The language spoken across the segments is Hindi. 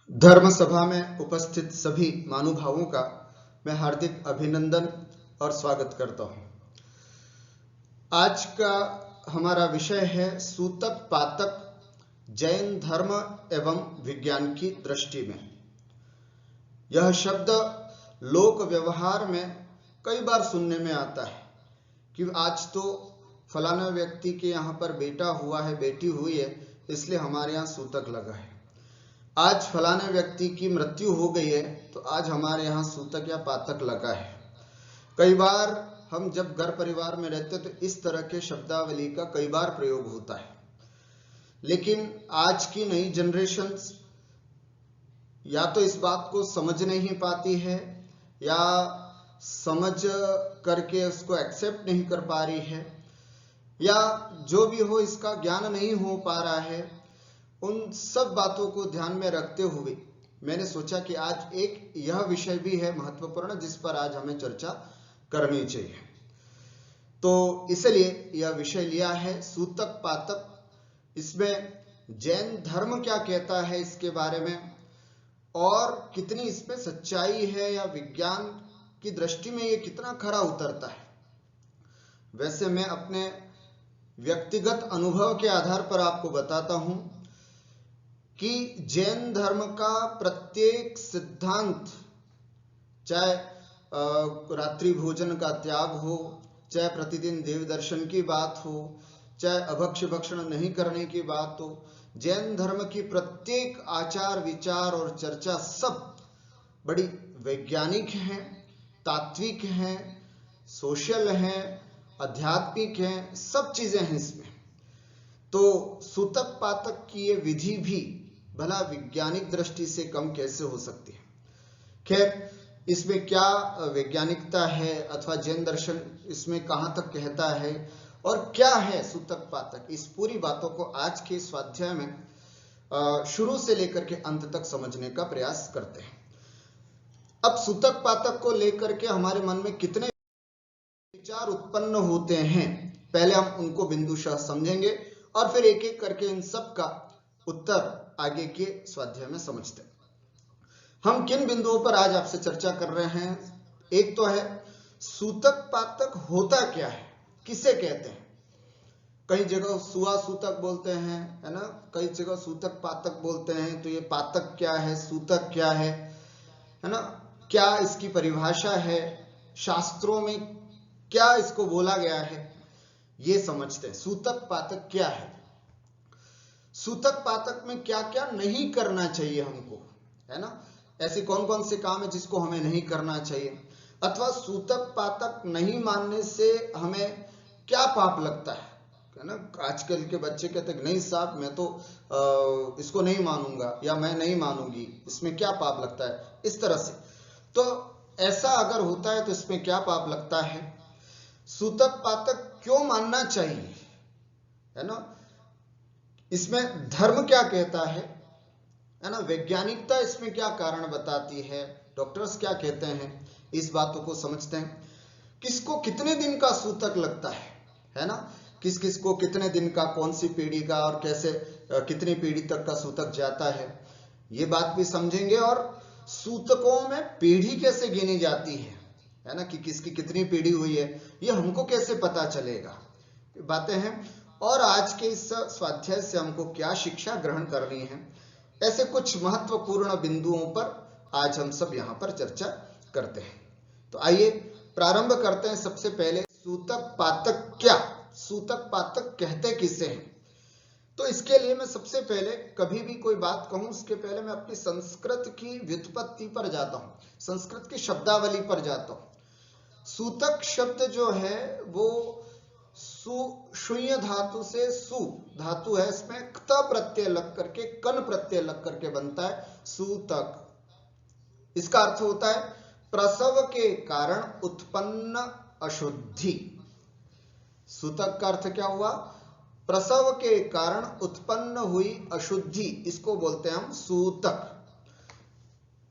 धर्म सभा में उपस्थित सभी महानुभावों का मैं हार्दिक अभिनंदन और स्वागत करता हूं। आज का हमारा विषय है सूतक पातक जैन धर्म एवं विज्ञान की दृष्टि में। यह शब्द लोक व्यवहार में कई बार सुनने में आता है कि आज तो फलाना व्यक्ति के यहाँ पर बेटा हुआ है, बेटी हुई है, इसलिए हमारे यहाँ सूतक लगा है। आज फलाने व्यक्ति की मृत्यु हो गई है तो आज हमारे यहाँ सूतक या पातक लगा है। कई बार हम जब घर परिवार में रहते तो इस तरह के शब्दावली का कई बार प्रयोग होता है, लेकिन आज की नई जनरेशन या तो इस बात को समझ नहीं पाती है या समझ करके उसको एक्सेप्ट नहीं कर पा रही है, या जो भी हो इसका ज्ञान नहीं हो पा रहा है। उन सब बातों को ध्यान में रखते हुए मैंने सोचा कि आज एक यह विषय भी है महत्वपूर्ण जिस पर आज हमें चर्चा करनी चाहिए। तो इसलिए यह विषय लिया है सूतक पातक। इसमें जैन धर्म क्या कहता है इसके बारे में और कितनी इसमें सच्चाई है या विज्ञान की दृष्टि में ये कितना खरा उतरता है। वैसे मैं अपने व्यक्तिगत अनुभव के आधार पर आपको बताता हूं कि जैन धर्म का प्रत्येक सिद्धांत, चाहे रात्रि भोजन का त्याग हो, चाहे प्रतिदिन देव दर्शन की बात हो, चाहे अभक्ष्य भक्षण नहीं करने की बात हो, जैन धर्म की प्रत्येक आचार विचार और चर्चा सब बड़ी वैज्ञानिक हैं, तात्विक हैं, सोशल हैं, आध्यात्मिक हैं, सब चीजें हैं इसमें। तो सूतक पातक की ये विधि भी भला वैज्ञानिक दृष्टि से कम कैसे हो सकती है। खैर, इसमें क्या वैज्ञानिकता है अथवा जैन दर्शन इसमें कहां तक कहता है और क्या है सूतक पातक, इस पूरी बातों को आज के स्वाध्याय में शुरू से लेकर के अंत तक समझने का प्रयास करते हैं। अब सूतक पातक को लेकर के हमारे मन में कितने विचार उत्पन्न होते हैं, पहले हम उनको बिंदुशः समझेंगे और फिर एक एक करके इन सब का उत्तर आगे के स्वाध्याय में समझते हैं। हम किन बिंदुओं पर आज आपसे चर्चा कर रहे हैं। एक तो है सूतक पातक होता क्या है, किसे कहते हैं। कई जगह सुआ सूतक बोलते हैं, है ना, कई जगह सूतक पातक बोलते हैं। तो ये पातक क्या है, सूतक क्या है ना, क्या इसकी परिभाषा है, शास्त्रों में क्या इसको बोला गया है, ये समझते हैं। सूतक पातक क्या है, सूतक पातक में क्या क्या नहीं करना चाहिए हमको, है ना, ऐसे कौन कौन से काम है जिसको हमें नहीं करना चाहिए, अथवा सूतक पातक नहीं मानने से हमें क्या पाप लगता है ना। आजकल के बच्चे कहते हैं नहीं साहब मैं तो इसको नहीं मानूंगा या मैं नहीं मानूंगी, इसमें क्या पाप लगता है, इस तरह से। तो ऐसा अगर होता है तो इसमें क्या पाप लगता है, सूतक पातक क्यों मानना चाहिए, है ना, इसमें धर्म क्या कहता है ना, वैज्ञानिकता इसमें क्या कारण बताती है, डॉक्टर्स क्या कहते हैं, इस बातों को समझते हैं। किसको कितने दिन का सूतक लगता है ना, किस किस को कितने दिन का, कौन सी पीढ़ी का और कैसे कितनी पीढ़ी तक का सूतक जाता है, ये बात भी समझेंगे। और सूतकों में पीढ़ी कैसे गिनी जाती है ना, कि किसकी कितनी पीढ़ी हुई है ये हमको कैसे पता चलेगा, बातें हैं। और आज के इस स्वाध्याय से हमको क्या शिक्षा ग्रहण करनी है, ऐसे कुछ महत्वपूर्ण बिंदुओं पर आज हम सब यहां पर चर्चा करते हैं। तो आइए प्रारंभ करते हैं। सबसे पहले सूतक पातक क्या, सूतक पातक कहते किसे हैं। तो इसके लिए मैं सबसे पहले कभी भी कोई बात कहूं उसके पहले मैं अपनी संस्कृत की व्युत्पत्ति पर जाता हूं, संस्कृत की शब्दावली पर जाता हूं। सूतक शब्द जो है वो शून्य धातु से सु धातु है, इसमें क्त प्रत्यय लग करके कन प्रत्यय लग करके बनता है सूतक। इसका अर्थ होता है प्रसव के कारण उत्पन्न अशुद्धि। सूतक का अर्थ क्या हुआ, प्रसव के कारण उत्पन्न हुई अशुद्धि, इसको बोलते हैं हम सूतक।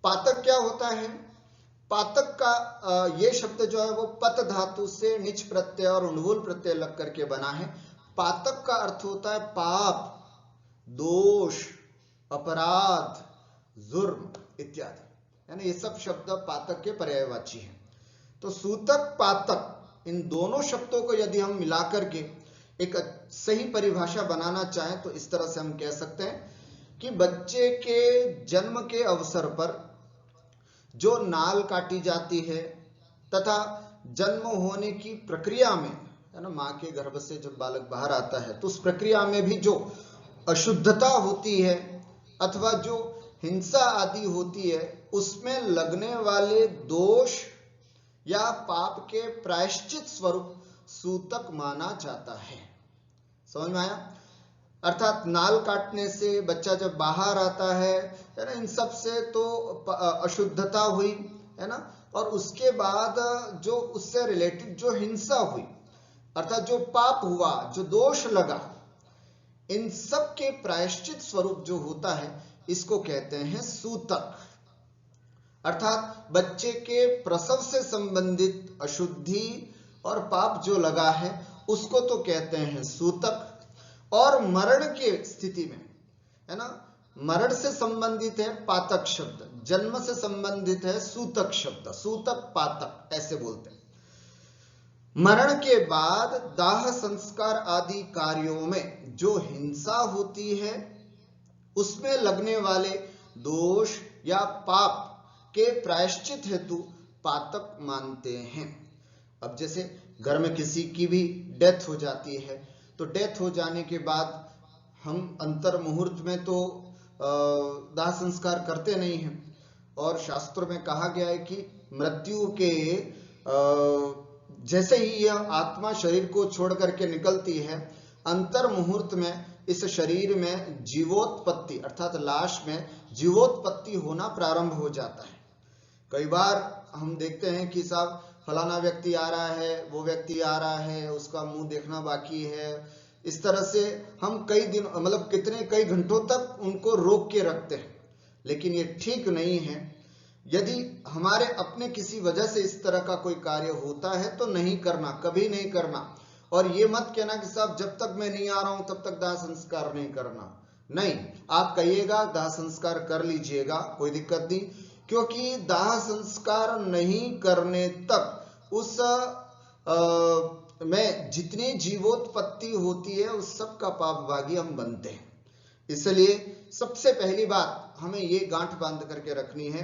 पातक क्या होता है, पातक का ये शब्द जो है वो पत धातु से निच प्रत्यय और उण्वुल प्रत्यय लग करके बना है। पातक का अर्थ होता है पाप, दोष, अपराध, जुर्म इत्यादि, यानी ये सब शब्द पातक के पर्यायवाची हैं। तो सूतक पातक इन दोनों शब्दों को यदि हम मिलाकर के एक सही परिभाषा बनाना चाहें तो इस तरह से हम कह सकते हैं कि बच्चे के जन्म के अवसर पर जो नाल काटी जाती है तथा जन्म होने की प्रक्रिया में, है ना, माँ के गर्भ से जब बालक बाहर आता है तो उस प्रक्रिया में भी जो अशुद्धता होती है अथवा जो हिंसा आदि होती है, उसमें लगने वाले दोष या पाप के प्रायश्चित स्वरूप सूतक माना जाता है। समझ में आया? अर्थात नाल काटने से बच्चा जब बाहर आता है ना, इन सब से तो अशुद्धता हुई, है ना, और उसके बाद जो उससे रिलेटेड जो हिंसा हुई अर्थात जो पाप हुआ, जो दोष लगा, इन सब के प्रायश्चित स्वरूप जो होता है इसको कहते हैं सूतक। अर्थात बच्चे के प्रसव से संबंधित अशुद्धि और पाप जो लगा है उसको तो कहते हैं सूतक, और मरण के स्थिति में, है ना, मरण से संबंधित है पातक शब्द, जन्म से संबंधित है सूतक शब्द, सूतक पातक ऐसे बोलते हैं। मरण के बाद दाह संस्कार आदि कार्यों में जो हिंसा होती है उसमें लगने वाले दोष या पाप के प्रायश्चित हेतु पातक मानते हैं। अब जैसे घर में किसी की भी डेथ हो जाती है तो डेथ हो जाने के बाद हम अंतर मुहूर्त में तो दाह संस्कार करते नहीं हैं, और शास्त्रों में कहा गया है कि मृत्यु के जैसे ही यह आत्मा शरीर को छोड़ करके निकलती है, अंतर मुहूर्त में इस शरीर में जीवोत्पत्ति अर्थात लाश में जीवोत्पत्ति होना प्रारंभ हो जाता है। कई बार हम देखते हैं कि साहब फलाना व्यक्ति आ रहा है, वो व्यक्ति आ रहा है, उसका मुंह देखना बाकी है, इस तरह से हम कई दिन मतलब कई घंटों तक उनको रोक के रखते हैं, लेकिन ये ठीक नहीं है। यदि हमारे अपने किसी वजह से इस तरह का कोई कार्य होता है तो नहीं करना, कभी नहीं करना। और ये मत कहना कि साहब जब तक मैं नहीं आ रहा हूं तब तक दाह संस्कार नहीं करना, नहीं, आप कहिएगा दाह संस्कार कर लीजिएगा, कोई दिक्कत नहीं, क्योंकि दाह संस्कार नहीं करने तक उस में जितनी जीवोत्पत्ति होती है उस सब का पाप भागी हम बनते हैं। इसलिए सबसे पहली बात हमें ये गांठ बांध करके रखनी है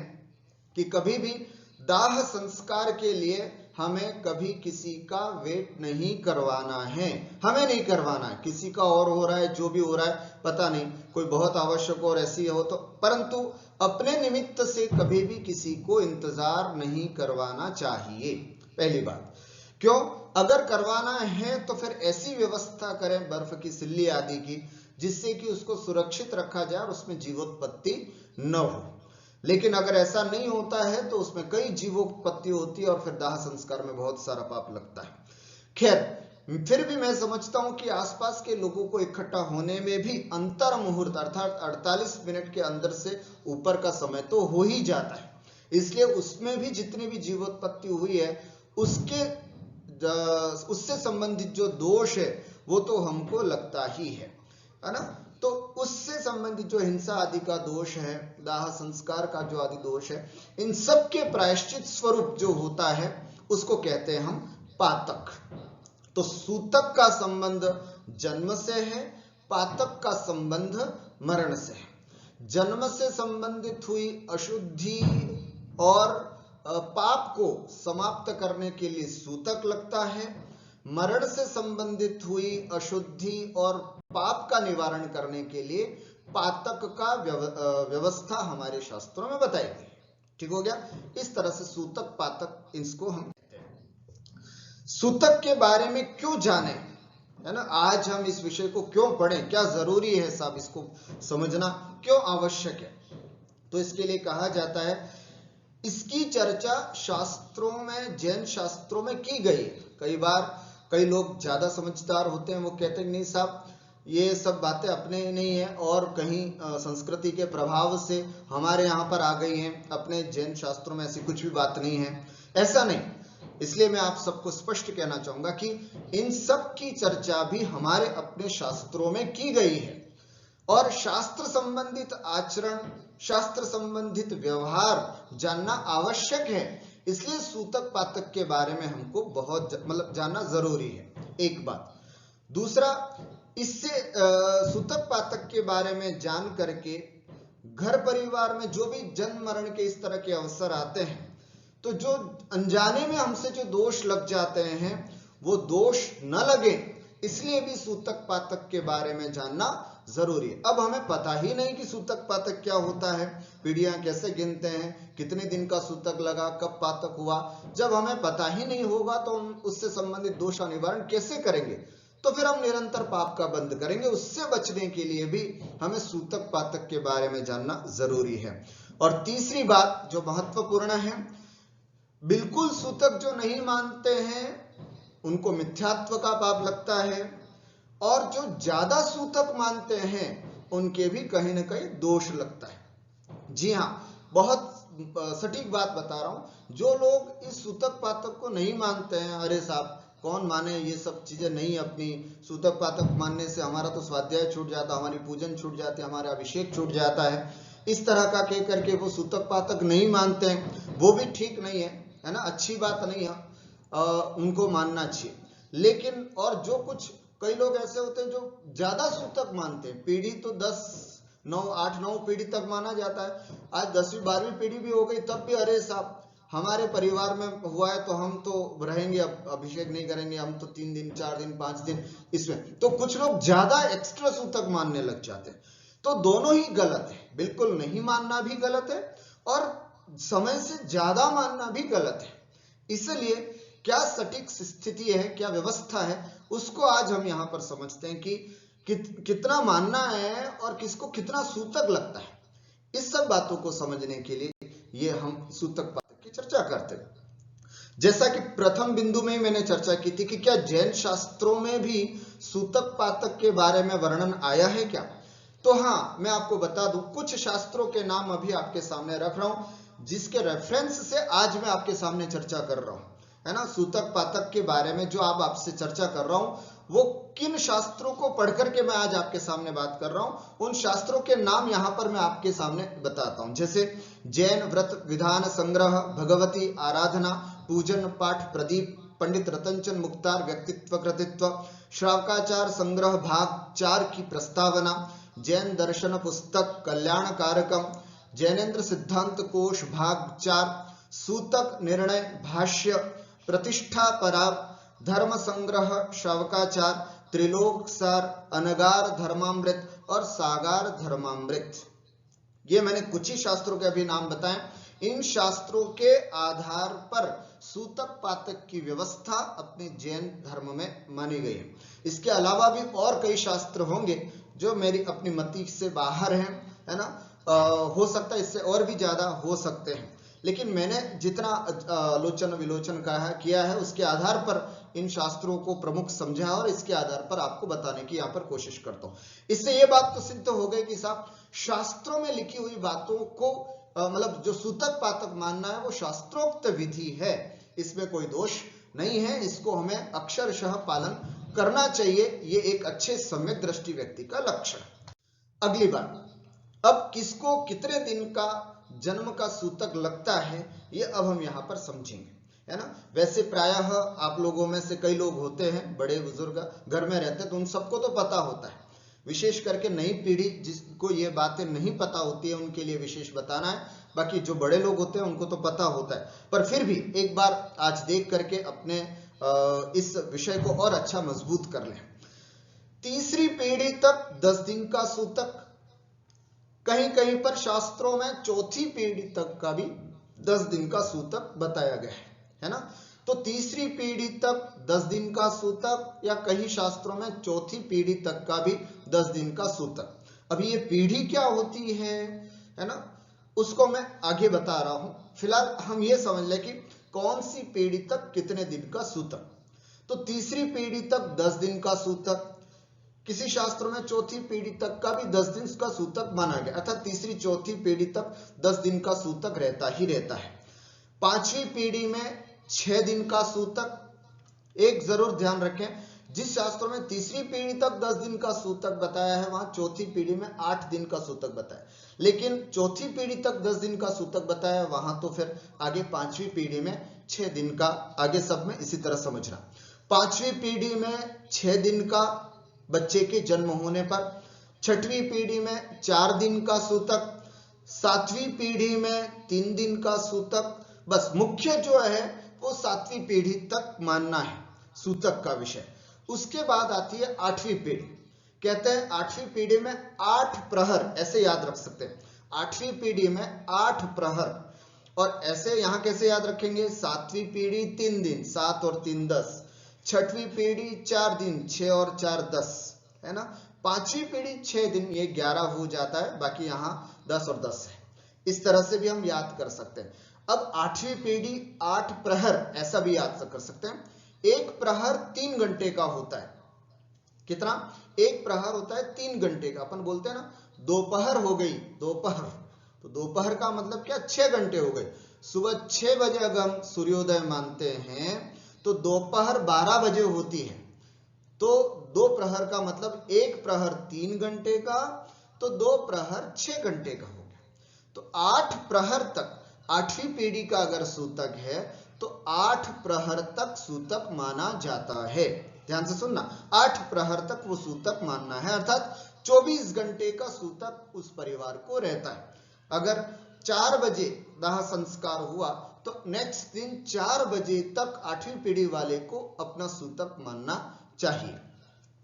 कि कभी भी दाह संस्कार के लिए हमें कभी किसी का वेट नहीं करवाना है, हमें नहीं करवाना है। किसी का और हो रहा है, जो भी हो रहा है पता नहीं, कोई बहुत आवश्यक और ऐसी हो तो, परंतु अपने निमित्त से कभी भी किसी को इंतजार नहीं करवाना चाहिए। पहली बात, क्यों? अगर करवाना है तो फिर ऐसी व्यवस्था करें बर्फ की सिल्ली आदि की जिससे कि उसको सुरक्षित रखा जाए और उसमें जीवोत्पत्ति न हो। लेकिन अगर ऐसा नहीं होता है तो उसमें कई जीवोत्पत्ति होती है और फिर दाह संस्कार में बहुत सारा पाप लगता है। खैर, फिर भी मैं समझता हूं कि आसपास के लोगों को इकट्ठा होने में भी अंतर मुहूर्त अर्थात 48 मिनट के अंदर से ऊपर का समय तो हो ही जाता है, इसलिए उसमें भी जितनी भी जीवोत्पत्ति हुई है उससे संबंधित जो दोष है वो तो हमको लगता ही है ना। तो उससे संबंधित जो हिंसा आदि का दोष है, दाह संस्कार का जो आदि दोष है, इन सब के प्रायश्चित स्वरूप जो होता है उसको कहते हैं हम पातक। तो सूतक का संबंध जन्म से है, पातक का संबंध मरण से है। जन्म से संबंधित हुई अशुद्धि और पाप को समाप्त करने के लिए सूतक लगता है, मरण से संबंधित हुई अशुद्धि और पाप का निवारण करने के लिए पातक का व्यवस्था हमारे शास्त्रों में बताई गई। ठीक हो गया? इस तरह से सूतक पातक इसको हम कहते हैं। सूतक के बारे में क्यों जाने, है ना, आज हम इस विषय को क्यों पढ़ें, क्या जरूरी है साहब, इसको समझना क्यों आवश्यक है? तो इसके लिए कहा जाता है इसकी चर्चा शास्त्रों में, जैन शास्त्रों में की गई। कई बार कई लोग ज्यादा समझदार होते हैं, वो कहते हैं नहीं साहब ये सब बातें अपने नहीं है और कहीं संस्कृति के प्रभाव से हमारे यहाँ पर आ गई हैं, अपने जैन शास्त्रों में ऐसी कुछ भी बात नहीं है। ऐसा नहीं, इसलिए मैं आप सबको स्पष्ट कहना चाहूंगा कि इन सब की चर्चा भी हमारे अपने शास्त्रों में की गई है। और शास्त्र संबंधित आचरण, शास्त्र संबंधित व्यवहार जानना आवश्यक है। इसलिए सूतक पातक के बारे में हमको बहुत जानना जरूरी है, एक बात। दूसरा, इससे सूतक पातक के बारे में जान करके घर परिवार में जो भी जन्म मरण के इस तरह के अवसर आते हैं, तो जो अनजाने में हमसे जो दोष लग जाते हैं वो दोष न लगे, इसलिए भी सूतक पातक के बारे में जानना जरूरी है। अब हमें पता ही नहीं कि सूतक पातक क्या होता है, पीढ़ियां कैसे गिनते हैं, कितने दिन का सूतक लगा, कब पातक हुआ। जब हमें पता ही नहीं होगा तो हम उससे संबंधित दोष निवारण कैसे करेंगे? तो फिर हम निरंतर पाप का बंध करेंगे। उससे बचने के लिए भी हमें सूतक पातक के बारे में जानना जरूरी है। और तीसरी बात जो महत्वपूर्ण है, बिल्कुल सूतक जो नहीं मानते हैं उनको मिथ्यात्व का पाप लगता है, और जो ज्यादा सूतक मानते हैं उनके भी कहीं ना कहीं दोष लगता है। जी हाँ, बहुत सटीक बात बता रहा हूं। जो लोग इस सूतक पातक को नहीं मानते हैं, अरे साहब कौन माने, ये सब चीजें नहीं, अपनी सूतक पातक मानने से हमारा तो स्वाध्याय छूट जाता, हमारी पूजन छूट जाती, हमारा अभिषेक छूट जाता है, इस तरह का कह करके वो सूतक पातक नहीं मानते हैं, वो भी ठीक नहीं है ना, अच्छी बात नहीं है, उनको मानना चाहिए। लेकिन और जो कुछ कई लोग ऐसे होते हैं जो ज्यादा सूतक मानते हैं, पीढ़ी तो 8-9 पीढ़ी तक माना जाता है, आज 10वीं 12वीं पीढ़ी भी हो गई, तब भी अरे साहब हमारे परिवार में हुआ है तो हम तो रहेंगे, अब अभिषेक नहीं करेंगे, हम तो 3 दिन 4 दिन 5 दिन इसमें। तो कुछ लोग ज्यादा एक्स्ट्रा सूतक मानने लग जाते हैं। तो दोनों ही गलत है, बिल्कुल नहीं मानना भी गलत है और समय से ज्यादा मानना भी गलत है। इसलिए क्या सटीक स्थिति है, क्या व्यवस्था है, उसको आज हम यहाँ पर समझते हैं कि कितना मानना है और किसको कितना सूतक लगता है। इस सब बातों को समझने के लिए ये हम सूतक पातक की चर्चा करते हैं। जैसा कि प्रथम बिंदु में मैंने चर्चा की थी कि क्या जैन शास्त्रों में भी सूतक पातक के बारे में वर्णन आया है क्या? तो हाँ, मैं आपको बता दूं, कुछ शास्त्रों के नाम अभी आपके सामने रख रहा हूं, जिसके रेफरेंस से आज मैं आपके सामने चर्चा कर रहा हूं, है ना। सूतक पातक के बारे में जो आप आपसे चर्चा कर रहा हूं, वो किन शास्त्रों को पढ़कर के मैं आज आपके सामने बात कर रहा हूं, उन शास्त्रों के नाम यहां पर मैं आपके सामने बताता हूं। जैसे जैन व्रत विधान संग्रह, भगवती आराधना, पूजन पाठ प्रदीप, पंडित रतनचंद मुक्तार व्यक्तित्व कृतित्व, श्रावकाचार संग्रह भाग 4 की प्रस्तावना, जैन दर्शन पुस्तक कल्याण कारकम, जैनेन्द्र सिद्धांत कोश भाग 4, सूतक निर्णय भाष्य, प्रतिष्ठा पराव, धर्म संग्रह श्रावकाचार, त्रिलोक सार, अनगार धर्मामृत और सागार धर्मामृत। ये मैंने कुछ ही शास्त्रों के अभी नाम बताए। इन शास्त्रों के आधार पर सूतक पातक की व्यवस्था अपने जैन धर्म में मानी गई है। इसके अलावा भी और कई शास्त्र होंगे जो मेरी अपनी मति से बाहर हैं, है ना। हो सकता है इससे और भी ज्यादा हो सकते हैं, लेकिन मैंने जितना आलोचन विलोचन किया है उसके आधार पर इन शास्त्रों को प्रमुख समझा और इसके आधार पर आपको बताने की यहाँ पर कोशिश करता हूँ। इससे ये बात तो सिद्ध हो गई कि साहब शास्त्रों में लिखी हुई बातों को मतलब जो सूतक पातक मानना है वो शास्त्रोक्त विधि है, इसमें कोई दोष नहीं है, इसको हमें अक्षरशः पालन करना चाहिए। ये एक अच्छे सम्यक दृष्टि व्यक्ति का लक्षण है। अगली बात, अब किसको कितने दिन का जन्म का सूतक लगता है ये अब हम यहाँ पर समझेंगे, है ना। वैसे प्रायः आप लोगों में से कई लोग होते हैं, बड़े बुजुर्ग घर में रहते हैं, तो उन सबको तो पता होता है। विशेष करके नई पीढ़ी जिसको ये बातें नहीं पता होती है उनके लिए विशेष बताना है, बाकी जो बड़े लोग होते हैं उनको तो पता होता है। पर फिर भी एक बार आज देख करके अपने इस विषय को और अच्छा मजबूत कर लें। तीसरी पीढ़ी तक 10 दिन का सूतक, कहीं कहीं पर शास्त्रों में चौथी पीढ़ी तक का भी 10 दिन का सूतक बताया गया है ना। तो तीसरी पीढ़ी तक 10 दिन का सूतक, या कई शास्त्रों में चौथी पीढ़ी तक का भी 10 दिन का सूतक। अब ये पीढ़ी क्या होती है ना, उसको मैं आगे बता रहा हूं। फिलहाल हम ये समझ लें कि कौन सी पीढ़ी तक कितने दिन का सूतक। तो तीसरी पीढ़ी तक 10 दिन का सूतक, किसी शास्त्रों में चौथी पीढ़ी तक का भी 10 दिन का सूतक माना गया, अर्थात तीसरी चौथी पीढ़ी तक 10 दिन का सूतक रहता ही रहता है। पांचवी पीढ़ी में 6 दिन का सूतक। एक जरूर ध्यान रखें, जिस शास्त्रों में तीसरी पीढ़ी तक 10 दिन का सूतक बताया है, वहां चौथी पीढ़ी में 8 दिन का सूतक बताया। लेकिन चौथी पीढ़ी तक 10 दिन का सूतक बताया, वहां तो फिर आगे पांचवी पीढ़ी में 6 दिन का, आगे सब में इसी तरह समझना। पांचवी पीढ़ी में 6 दिन का बच्चे के जन्म होने पर, छठवीं पीढ़ी में 4 दिन का सूतक, सातवीं पीढ़ी में 3 दिन का सूतक। बस मुख्य जो है वो सातवीं पीढ़ी तक मानना है सूतक का विषय। उसके बाद आती है आठवीं पीढ़ी। कहते हैं आठवीं पीढ़ी में 8 प्रहर, ऐसे याद रख सकते हैं, आठवीं पीढ़ी में 8 प्रहर। और ऐसे यहां कैसे याद रखेंगे, सातवीं पीढ़ी 3 दिन, 7 और 3 10, छठवीं पीढ़ी 4 दिन, 6 और 4 10, है ना। पांचवी पीढ़ी 6 दिन, ये 11 हो जाता है, बाकी यहाँ 10 और 10 है। इस तरह से भी हम याद कर सकते हैं। अब आठवीं पीढ़ी 8 प्रहर, ऐसा भी याद कर सकते हैं। एक प्रहर 3 घंटे का होता है। कितना? एक प्रहर होता है 3 घंटे का। अपन बोलते हैं ना दोपहर हो गई, दोपहर, तो दोपहर का मतलब क्या, 6 घंटे हो गए। सुबह 6 बजे अगर हम सूर्योदय मानते हैं तो दोपहर 12 बजे होती है, तो 2 प्रहर का मतलब एक प्रहर 3 घंटे का, तो 2 प्रहर 6 घंटे का हो गया। तो 8 प्रहर तक, आठवीं पीढ़ी का अगर सूतक है तो 8 प्रहर तक सूतक माना जाता है। ध्यान से सुनना, 8 प्रहर तक वो सूतक मानना है, अर्थात 24 घंटे का सूतक उस परिवार को रहता है। अगर 4 बजे दाह संस्कार हुआ तो नेक्स्ट दिन 4 बजे तक आठवीं पीढ़ी वाले को अपना सूतक मानना चाहिए।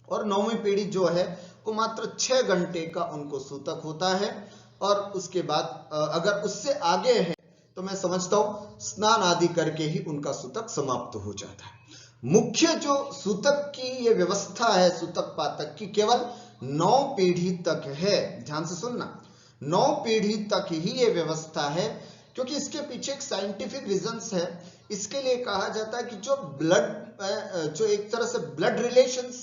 और 9वीं पीढ़ी जो है वो मात्र 6 घंटे का उनको सूतक होता है। और उसके बाद अगर उससे आगे है तो मैं समझता हूं स्नान आदि करके ही उनका सूतक समाप्त हो जाता है। मुख्य जो सूतक की ये व्यवस्था है, सूतक पातक की, केवल 9 पीढ़ी तक है। ध्यान से सुनना, 9 पीढ़ी तक ही ये व्यवस्था है, क्योंकि इसके पीछे एक साइंटिफिक रीजंस है। इसके लिए कहा जाता है कि जो ब्लड, जो एक तरह से ब्लड रिलेशंस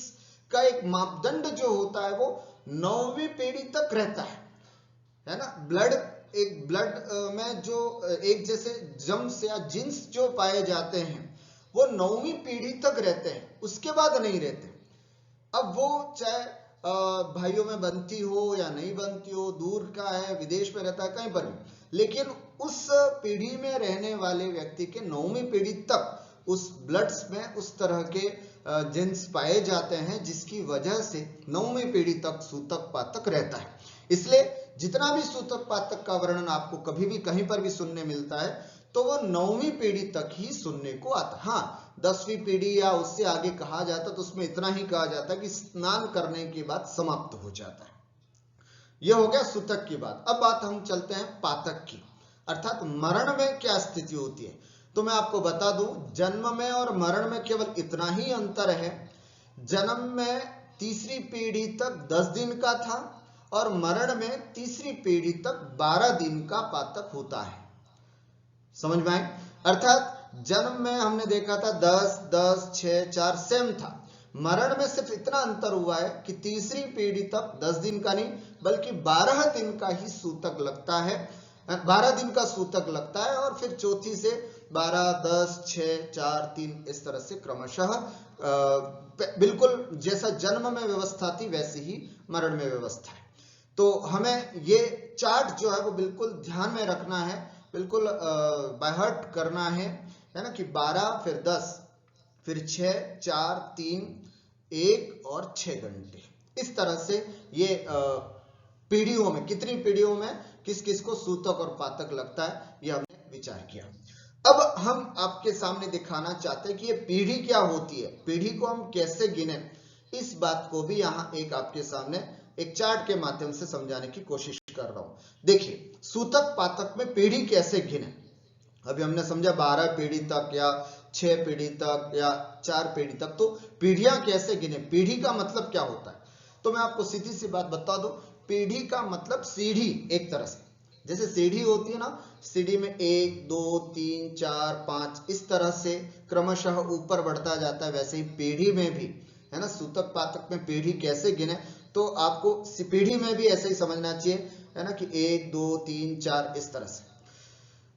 का एक मापदंड जो होता है वो 9वीं पीढ़ी तक रहता है ना। ब्लड, एक ब्लड में जो एक जैसे जम्स या जीन्स जो पाए जाते हैं वो 9वीं पीढ़ी तक रहते हैं, उसके बाद नहीं रहते। अब वो चाहे भाइयों में बनती हो या नहीं बनती हो, दूर का है, विदेश में रहता है, कहीं पर भी, लेकिन उस पीढ़ी में रहने वाले व्यक्ति के 9वीं पीढ़ी तक उस ब्लड्स में उस तरह के जीन्स पाए जाते हैं, जिसकी वजह से 9वीं पीढ़ी तक सूतक पातक रहता है। इसलिए जितना भी सूतक पातक का वर्णन आपको कभी भी कहीं पर भी सुनने मिलता है तो वो 9वीं पीढ़ी तक ही सुनने को आता है। हाँ, 10वीं पीढ़ी या उससे आगे कहा जाता तो उसमें इतना ही कहा जाता कि स्नान करने के बाद समाप्त हो जाता है। यह हो गया सूतक की बात। अब बात हम चलते हैं पातक की, अर्थात मरण में क्या स्थिति होती है। तो मैं आपको बता दूं, जन्म में और मरण में केवल इतना ही अंतर है। जन्म में तीसरी पीढ़ी तक 10 दिन का था और मरण में तीसरी पीढ़ी तक 12 दिन का पातक होता है। समझ में आए? अर्थात जन्म में हमने देखा था 10 10 6 4 सेम था। मरण में सिर्फ इतना अंतर हुआ है कि तीसरी पीढ़ी तक 10 दिन का नहीं बल्कि 12 दिन का ही सूतक लगता है, 12 दिन का सूतक लगता है। और फिर चौथी से 12 10 6 4 3 इस तरह से क्रमशः बिल्कुल जैसा जन्म में व्यवस्था थी वैसी ही मरण में व्यवस्था है। तो हमें ये चार्ट जो है वो बिल्कुल ध्यान में रखना है, बिल्कुल बाय हार्ट करना है ना, कि 12 फिर 10 फिर 6 4 3 1 और 6 घंटे, इस तरह से ये पीढ़ियों में, कितनी पीढ़ियों में किस किस को सूतक और पातक लगता है, ये हमने विचार किया। अब हम आपके सामने दिखाना चाहते हैं कि ये पीढ़ी क्या होती है, पीढ़ी को हम कैसे गिने, इस बात को भी यहाँ एक आपके सामने एक चार्ट के माध्यम से समझाने की कोशिश कर रहा हूं। देखिए, सूतक पातक में पीढ़ी कैसे गिने। अभी हमने समझा 12 पीढ़ी तक या 6 पीढ़ी तक या 4 पीढ़ी तक, तो पीढ़ियां कैसे गिने, पीढ़ी का मतलब क्या होता है। तो मैं आपको सीधी सी बात बता दूं, पीढ़ी का मतलब सीढ़ी, एक तरह से जैसे सीढ़ी होती है ना, सीढ़ी में 1 2 3 4 5 इस तरह से क्रमशः ऊपर बढ़ता जाता है, वैसे ही पीढ़ी में भी, है ना। सूतक पातक में पीढ़ी कैसे गिने, तो आपको पीढ़ी में भी ऐसे ही समझना चाहिए, है ना, कि 1 2 3 4 इस तरह से।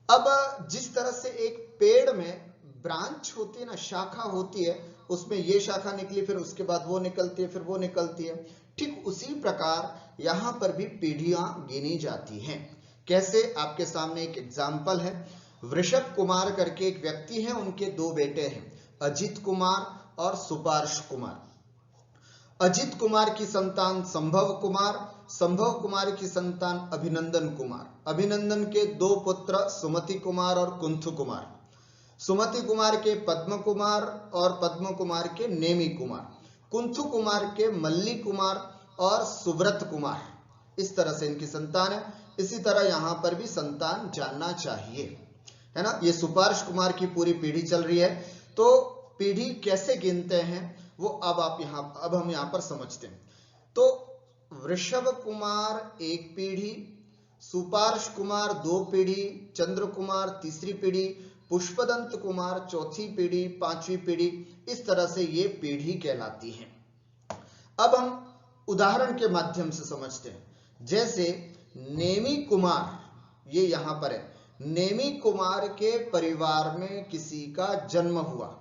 अब जिस तरह से एक पेड़ में ब्रांच होती है ना, शाखा होती है, उसमें ये शाखा निकली, फिर उसके बाद वो निकलती है, फिर वो निकलती है। ठीक उसी प्रकार यहाँ पर भी पीढ़ियां गिनी जाती हैं। कैसे? आपके सामने एक एग्जाम्पल है। वृषभ कुमार करके एक व्यक्ति है, उनके दो बेटे हैं, अजित कुमार और सुपार्श कुमार। अजित कुमार की संतान संभव कुमार, संभव कुमार की संतान अभिनंदन कुमार। अभिनंदन के दो पुत्र सुमति कुमार और कुंथु कुमार। सुमति कुमार के पद्म कुमार और पद्म कुमार के नेमि कुमार। कुंथु कुमार के मल्ली कुमार और सुव्रत कुमार। इस तरह से इनकी संतान है। इसी तरह यहाँ पर भी संतान जानना चाहिए, है ना। ये सुपार्श कुमार की पूरी पीढ़ी चल रही है। तो पीढ़ी कैसे गिनते हैं वो अब हम यहाँ पर समझते हैं। तो वृषभ कुमार एक पीढ़ी, सुपार्श कुमार दो पीढ़ी, चंद्र कुमार तीसरी पीढ़ी, पुष्पदंत कुमार चौथी पीढ़ी, पांचवी पीढ़ी, इस तरह से ये पीढ़ी कहलाती है। अब हम उदाहरण के माध्यम से समझते हैं। जैसे नेमि कुमार, ये यहां पर है। नेमि कुमार के परिवार में किसी का जन्म हुआ।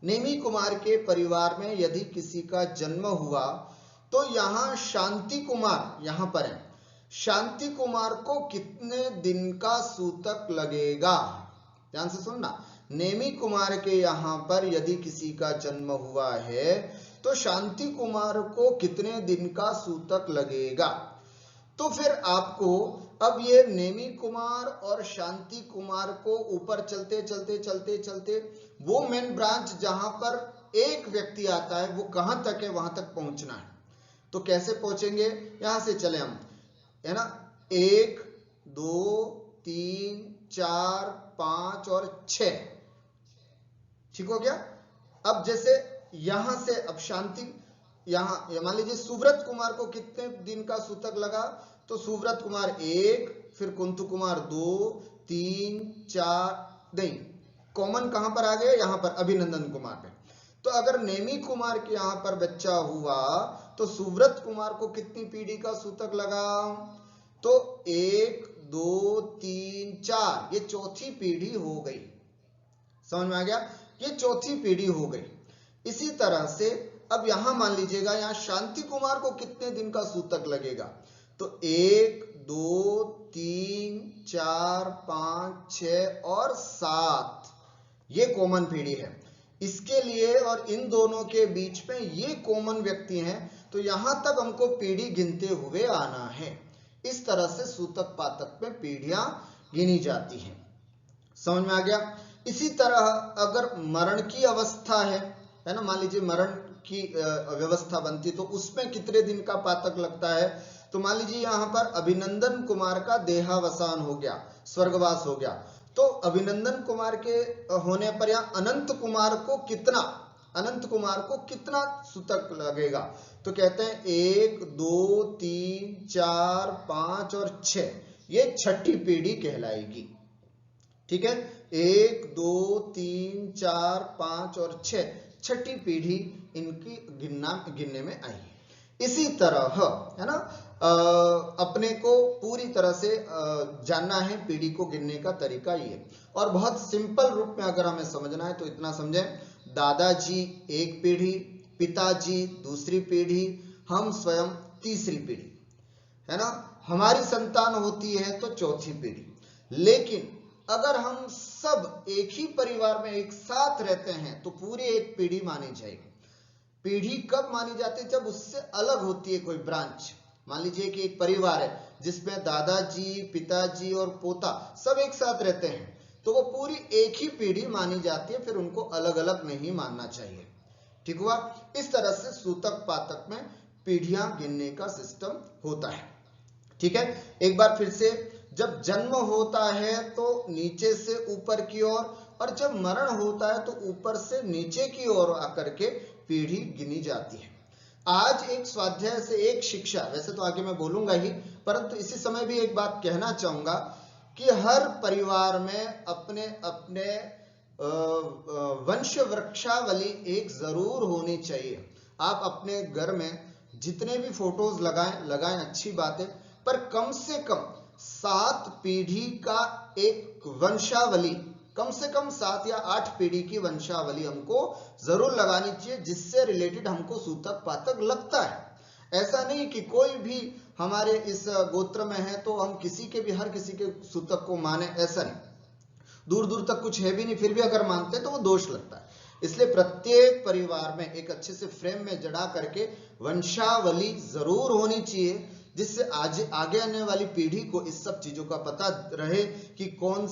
नेमि कुमार के परिवार में यदि किसी का जन्म हुआ तो यहां शांति कुमार यहां पर है। शांति कुमार को कितने दिन का सूतक लगेगा? ध्यान से सुनना। नेमि कुमार के यहां पर यदि किसी का जन्म हुआ है तो शांति कुमार को कितने दिन का सूतक लगेगा? तो फिर आपको अब ये नेमि कुमार और शांति कुमार को ऊपर चलते चलते चलते चलते वो मेन ब्रांच जहां पर एक व्यक्ति आता है वो कहां तक है वहां तक पहुंचना है। तो कैसे पहुंचेंगे? यहां से चले हम, है ना। 1 2 3 4 5 और 6, ठीक हो गया। अब जैसे यहां से अब शांति, यहां मान लीजिए सुव्रत कुमार को कितने दिन का सूतक लगा? तो सुव्रत कुमार 1, फिर कुंथु कुमार 2 3 4, नहीं, कॉमन कहां पर आ गए? यहां पर अभिनंदन कुमार पे। तो अगर नेमि कुमार के यहां पर बच्चा हुआ तो सुव्रत कुमार को कितनी पीढ़ी का सूतक लगा? तो 1 2 3 4, ये चौथी पीढ़ी हो गई। समझ में आ गया? ये चौथी पीढ़ी हो गई। इसी तरह से अब यहां मान लीजिएगा, यहां शांति कुमार को कितने दिन का सूतक लगेगा? तो 1 2 3 4 5 6 और 7, ये कॉमन पीढ़ी है। इसके लिए और इन दोनों के बीच में ये कॉमन व्यक्ति हैं, तो यहां तक हमको पीढ़ी गिनते हुए आना है। इस तरह से सूतक पातक में पीढ़ियां गिनी जाती हैं। समझ में आ गया? इसी तरह अगर मरण की अवस्था है ना, मान लीजिए मरण की व्यवस्था बनती तो उसमें कितने दिन का पातक लगता है? तो मान लीजिए यहां पर अभिनंदन कुमार का देहावसान हो गया, स्वर्गवास हो गया, तो अभिनंदन कुमार के होने पर या अनंत कुमार को कितना सूतक लगेगा? तो कहते हैं 1 2 3 4 5 और 6, ये छठी पीढ़ी कहलाएगी। ठीक है, 1 2 3 4 5 और 6, छठी पीढ़ी इनकी गिनने में आई है। इसी तरह, है ना, अपने को पूरी तरह से जानना है पीढ़ी को गिनने का तरीका ये। और बहुत सिंपल रूप में अगर हमें समझना है तो इतना समझें, दादाजी एक पीढ़ी, पिताजी दूसरी पीढ़ी, हम स्वयं तीसरी पीढ़ी, है ना। हमारी संतान होती है तो चौथी पीढ़ी। लेकिन अगर हम सब एक ही परिवार में एक साथ रहते हैं तो पूरी एक पीढ़ी मानी जाएगी। पीढ़ी कब मानी जाती है? जब उससे अलग होती है कोई ब्रांच। मान लीजिए कि एक परिवार है जिसमें दादाजी, पिताजी और पोता सब एक साथ रहते हैं, तो वो पूरी एक ही पीढ़ी मानी जाती है, फिर उनको अलग अलग नहीं मानना चाहिए। ठीक हुआ? इस तरह से सूतक पातक में पीढ़ियां गिनने का सिस्टम होता है। ठीक है, एक बार फिर से, जब जन्म होता है तो नीचे से ऊपर की ओर, और जब मरण होता है तो ऊपर से नीचे की ओर आकर के पीढ़ी गिनी जाती है। आज एक स्वाध्याय से एक शिक्षा, वैसे तो आगे मैं बोलूंगा ही, परंतु इसी समय भी एक बात कहना चाहूंगा कि हर परिवार में अपने अपने वंश वृक्षावली एक जरूर होनी चाहिए। आप अपने घर में जितने भी फोटोज लगाएं अच्छी बात है, पर कम से कम 7 पीढ़ी का एक वंशावली कम से कम 7 या 8 पीढ़ी की वंशावली हमको जरूर लगानी चाहिए, जिससे रिलेटेड हमको सूतक पातक लगता है। ऐसा नहीं कि कोई भी हमारे इस गोत्र में है तो हम किसी के भी, हर किसी के सूतक को माने, ऐसा नहीं। दूर दूर तक कुछ है भी नहीं, फिर भी अगर मानते हैं तो वो दोष लगता है। इसलिए प्रत्येक परिवार में एक अच्छे से फ्रेम में जड़ा करके वंशावली जरूर होनी चाहिए, जिससे आगे आने वाली पीढ़ी को इस सब चीजों का पता रहे कि कौन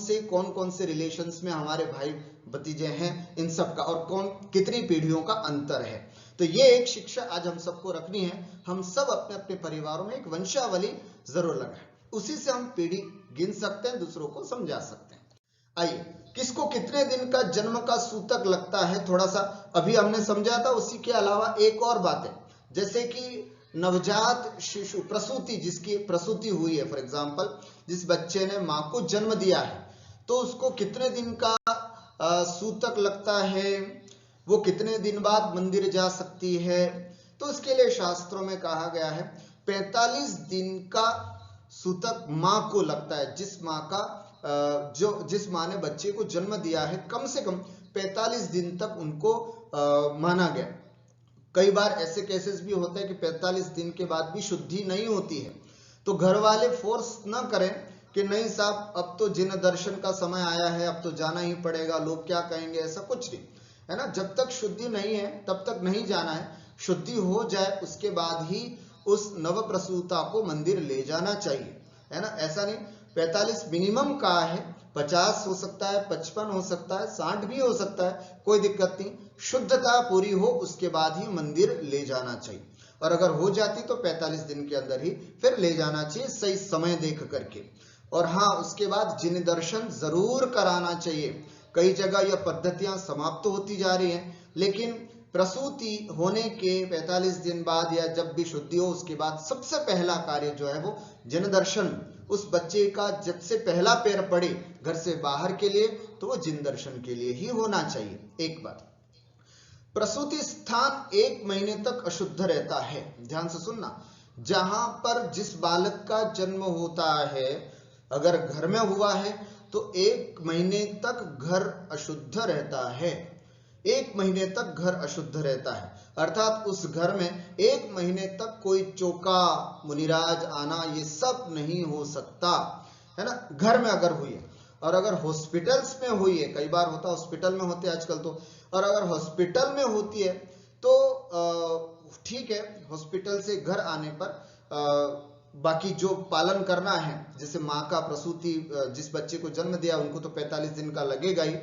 कौन से रिलेशंस में हमारे भाई भतीजे हैं, इन सब का, और कौन कितनी पीढ़ियों का अंतर है। तो ये एक शिक्षा आज हम सबको रखनी है। हम सब अपने अपने परिवारों में एक वंशावली जरूर लगाएं, उसी से हम पीढ़ी गिन सकते हैं, दूसरों को समझा सकते हैं। आइए, किसको कितने दिन का जन्म का सूतक लगता है थोड़ा सा अभी हमने समझा था। उसी के अलावा एक और बात है, जैसे कि नवजात शिशु प्रसूति, जिसकी प्रसूति हुई है, फॉर एग्जांपल जिस बच्चे ने मां को जन्म दिया है, तो उसको कितने दिन का सूतक लगता है, वो कितने दिन बाद मंदिर जा सकती है। तो उसके लिए शास्त्रों में कहा गया है 45 दिन का सूतक मां को लगता है। जिस मां ने बच्चे को जन्म दिया है, कम से कम 45 दिन तक उनको माना गया। कई बार ऐसे केसेस भी होते हैं कि 45 दिन के बाद भी शुद्धि नहीं होती है, तो घर वाले फोर्स ना करें कि नहीं साहब अब तो जिन दर्शन का समय आया है, अब तो जाना ही पड़ेगा, लोग क्या कहेंगे, ऐसा कुछ नहीं है ना। जब तक शुद्धि नहीं है तब तक नहीं जाना है। शुद्धि हो जाए उसके बाद ही उस नवप्रसूता को मंदिर ले जाना चाहिए, है ना। ऐसा नहीं 45 मिनिमम का है, 50 हो सकता है, 55 हो सकता है, 60 भी हो सकता है, कोई दिक्कत नहीं। शुद्धता पूरी हो उसके बाद ही मंदिर ले जाना चाहिए, और अगर हो जाती तो 45 दिन के अंदर ही फिर ले जाना चाहिए, सही समय देख करके। और हाँ, उसके बाद जिन दर्शन जरूर कराना चाहिए। कई जगह यह पद्धतियां समाप्त होती जा रही हैं, लेकिन प्रसूति होने के 45 दिन बाद या जब भी शुद्धि हो उसके बाद सबसे पहला कार्य जो है वो जिन दर्शन। उस बच्चे का जब से पहला पैर पड़े घर से बाहर के लिए, तो वो जिन दर्शन के लिए ही होना चाहिए। एक बात, प्रसूति स्थान 1 महीने तक अशुद्ध रहता है। ध्यान से सुनना, जहां पर जिस बालक का जन्म होता है, अगर घर में हुआ है तो 1 महीने तक घर अशुद्ध रहता है। 1 महीने तक घर अशुद्ध रहता है, अर्थात उस घर में 1 महीने तक कोई चौका, मुनिराज आना, ये सब नहीं हो सकता, है ना, घर में अगर हुई है। और अगर हॉस्पिटल्स में हुई है, कई बार होता हॉस्पिटल में होते हैं आजकल तो, और अगर हॉस्पिटल में होती है तो ठीक है, हॉस्पिटल से घर आने पर बाकी जो पालन करना है, जैसे माँ का प्रसूति, जिस बच्चे को जन्म दिया उनको तो 45 दिन का लगेगा ही,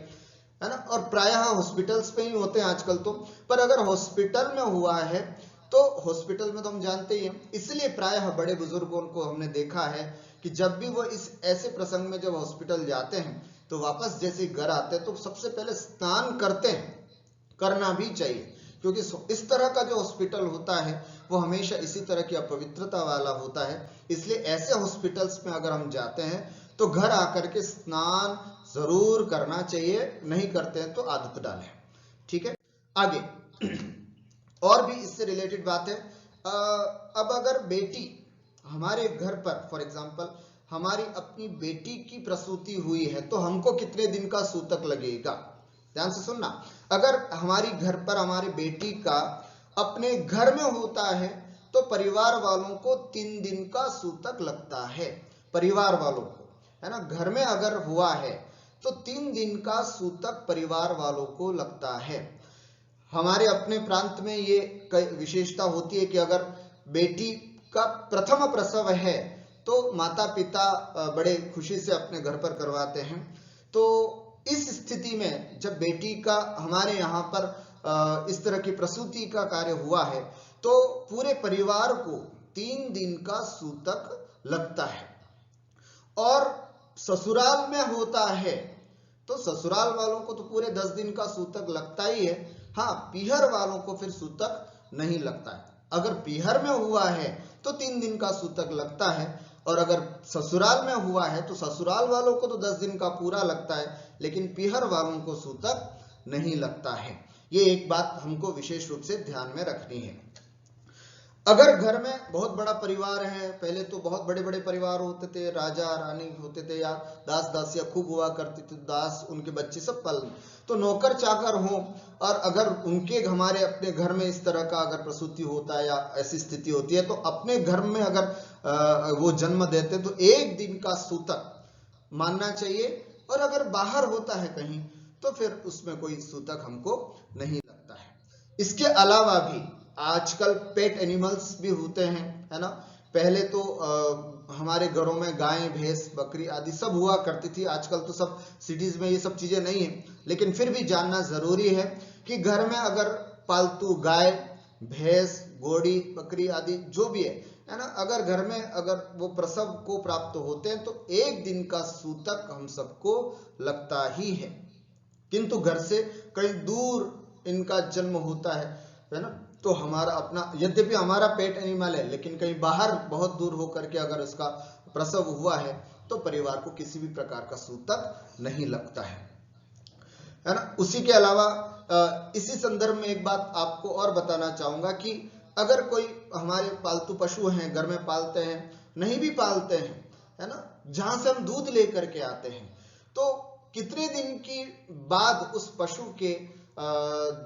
है ना, और प्रायः हॉस्पिटल्स पे ही होते हैं आजकल तो। पर अगर हॉस्पिटल में हुआ है तो हॉस्पिटल में तो हम जानते ही हैं, इसलिए प्रायः बड़े बुजुर्गों को हमने देखा है कि जब भी वो इस ऐसे प्रसंग में जब हॉस्पिटल जाते हैं तो वापस जैसे घर आते हैं तो सबसे पहले स्नान करते हैं, करना भी चाहिए, क्योंकि इस तरह का जो हॉस्पिटल होता है वो हमेशा इसी तरह की अपवित्रता वाला होता है। इसलिए ऐसे हॉस्पिटल्स में अगर हम जाते हैं तो घर आकर के स्नान जरूर करना चाहिए, नहीं करते हैं तो आदत डालें। ठीक है, आगे और भी इससे रिलेटेड बात है। अब अगर बेटी हमारे घर पर, फॉर एग्जांपल हमारी अपनी बेटी की प्रसूति हुई है, तो हमको कितने दिन का सूतक लगेगा। ध्यान से सुनना, अगर हमारी घर पर हमारी बेटी का अपने घर में होता है तो परिवार वालों को 3 दिन का सूतक लगता है। परिवार वालों को, है ना, घर में अगर हुआ है तो 3 दिन का सूतक परिवार वालों को लगता है। हमारे अपने प्रांत में ये विशेषता होती है कि अगर बेटी का प्रथम प्रसव है तो माता पिता बड़े खुशी से अपने घर पर करवाते हैं। तो इस स्थिति में जब बेटी का हमारे यहाँ पर इस तरह की प्रसूति का कार्य हुआ है तो पूरे परिवार को 3 दिन का सूतक लगता है। और ससुराल में होता है तो ससुराल वालों को तो पूरे 10 दिन का सूतक लगता ही है। हाँ, पीहर वालों को फिर सूतक नहीं लगता है। अगर पीहर में हुआ है तो 3 दिन का सूतक लगता है, और अगर ससुराल में हुआ है तो ससुराल वालों को तो 10 दिन का पूरा लगता है, लेकिन पीहर वालों को सूतक नहीं लगता है। ये एक बात हमको विशेष रूप से ध्यान में रखनी है। अगर घर में बहुत बड़ा परिवार है, पहले तो बहुत बड़े बड़े परिवार होते थे, राजा रानी होते थे या दास दासियां खूब हुआ करती थी, दास उनके बच्चे सब पालन, तो नौकर चाकर हो, और अगर उनके हमारे अपने घर में इस तरह का अगर प्रसूति होता है या ऐसी स्थिति होती है, तो अपने घर में अगर वो जन्म देते तो एक दिन का सूतक मानना चाहिए, और अगर बाहर होता है कहीं तो फिर उसमें कोई सूतक हमको नहीं लगता है। इसके अलावा भी आजकल पेट एनिमल्स भी होते हैं, है ना। पहले तो हमारे घरों में गाय भैंस बकरी आदि सब हुआ करती थी, आजकल तो सब सिटीज में ये सब चीजें नहीं है, लेकिन फिर भी जानना जरूरी है कि घर में अगर पालतू गाय भैंस घोड़ी बकरी आदि जो भी है ना, अगर घर में अगर वो प्रसव को प्राप्त होते हैं तो एक दिन का सूतक हम सबको लगता ही है। किंतु घर से कहीं दूर इनका जन्म होता है ना, तो हमारा अपना, यद्यपि हमारा पेट एनिमल है, लेकिन कहीं बाहर बहुत दूर होकर के अगर उसका प्रसव हुआ है तो परिवार को किसी भी प्रकार का सूतक नहीं लगता है ना। उसी के अलावा इसी संदर्भ में एक बात आपको और बताना चाहूंगा कि अगर कोई हमारे पालतू पशु हैं, घर में पालते हैं, नहीं भी पालते हैं, है ना, जहां से हम दूध लेकर के आते हैं, तो कितने दिन की बाद उस पशु के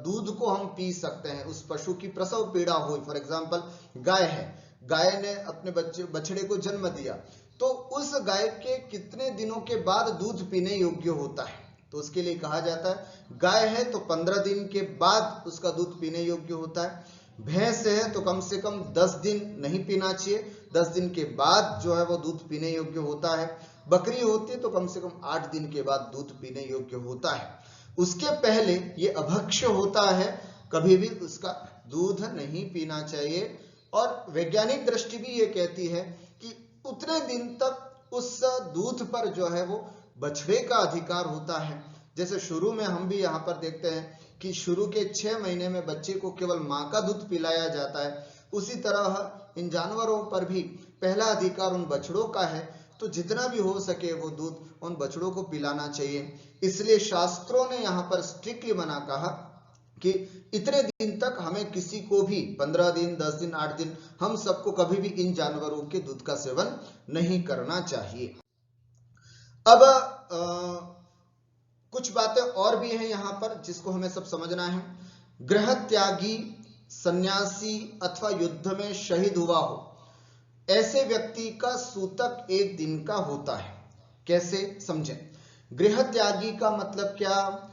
दूध को हम पी सकते हैं, उस पशु की प्रसव पीड़ा हुई, फॉर एग्जांपल गाय है, गाय ने अपने बछड़े को जन्म दिया, तो उस गाय के कितने दिनों के बाद दूध पीने योग्य होता है, तो उसके लिए कहा जाता है गाय है तो 15 दिन के बाद उसका दूध पीने योग्य होता है, भैंस है तो कम से कम 10 दिन नहीं पीना चाहिए, 10 दिन के बाद जो है वो दूध पीने योग्य होता है, बकरी होती है तो कम से कम 8 दिन के बाद दूध पीने योग्य होता है, उसके पहले ये अभक्ष्य होता है, कभी भी उसका दूध नहीं पीना चाहिए। और वैज्ञानिक दृष्टि भी ये कहती है कि उतने दिन तक उस दूध पर जो है वो बछड़े का अधिकार होता है। जैसे शुरू में हम भी यहाँ पर देखते हैं कि शुरू के 6 महीने में बच्चे को केवल माँ का दूध पिलाया जाता है, उसी तरह इन जानवरों पर भी पहला अधिकार उन बछड़ों का है, तो जितना भी हो सके वो दूध उन बछड़ों को पिलाना चाहिए। इसलिए शास्त्रों ने यहाँ पर स्ट्रिक्टली मना कहा कि इतने दिन तक हमें किसी को भी 15 दिन 10 दिन 8 दिन हम सबको कभी भी इन जानवरों के दूध का सेवन नहीं करना चाहिए। अब कुछ बातें और भी हैं यहाँ पर जिसको हमें सब समझना है। गृह त्यागी, सन्यासी अथवा युद्ध में शहीद हुआ हो ऐसे व्यक्ति का सूतक एक दिन का होता है। कैसे समझें? गृह त्यागी का मतलब क्या?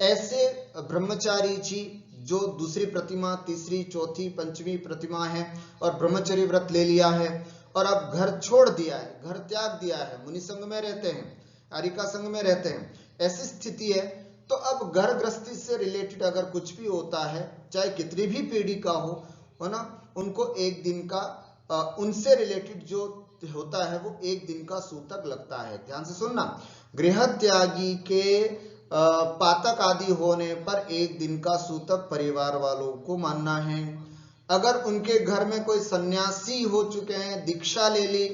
ऐसे ब्रह्मचारी जी जो दूसरी प्रतिमा, तीसरी, चौथी, पंचमी प्रतिमा है और ब्रह्मचर्य व्रत ले लिया है और अब घर छोड़ दिया है, घर त्याग दिया है, मुनि संघ में रहते हैं, आरिका संघ में रहते हैं, ऐसी स्थिति है, तो अब घर गृहस्थी से रिलेटेड अगर कुछ भी होता है, चाहे कितनी भी पीढ़ी का हो ना, उनको एक दिन का उनसे रिलेटेड जो होता है वो एक दिन का सूतक लगता है। ध्यान से सुनना, गृह त्यागी के पातक आदि होने पर एक दिन का सूतक परिवार वालों को मानना है। अगर उनके घर में कोई सन्यासी हो चुके हैं, दीक्षा ले ली,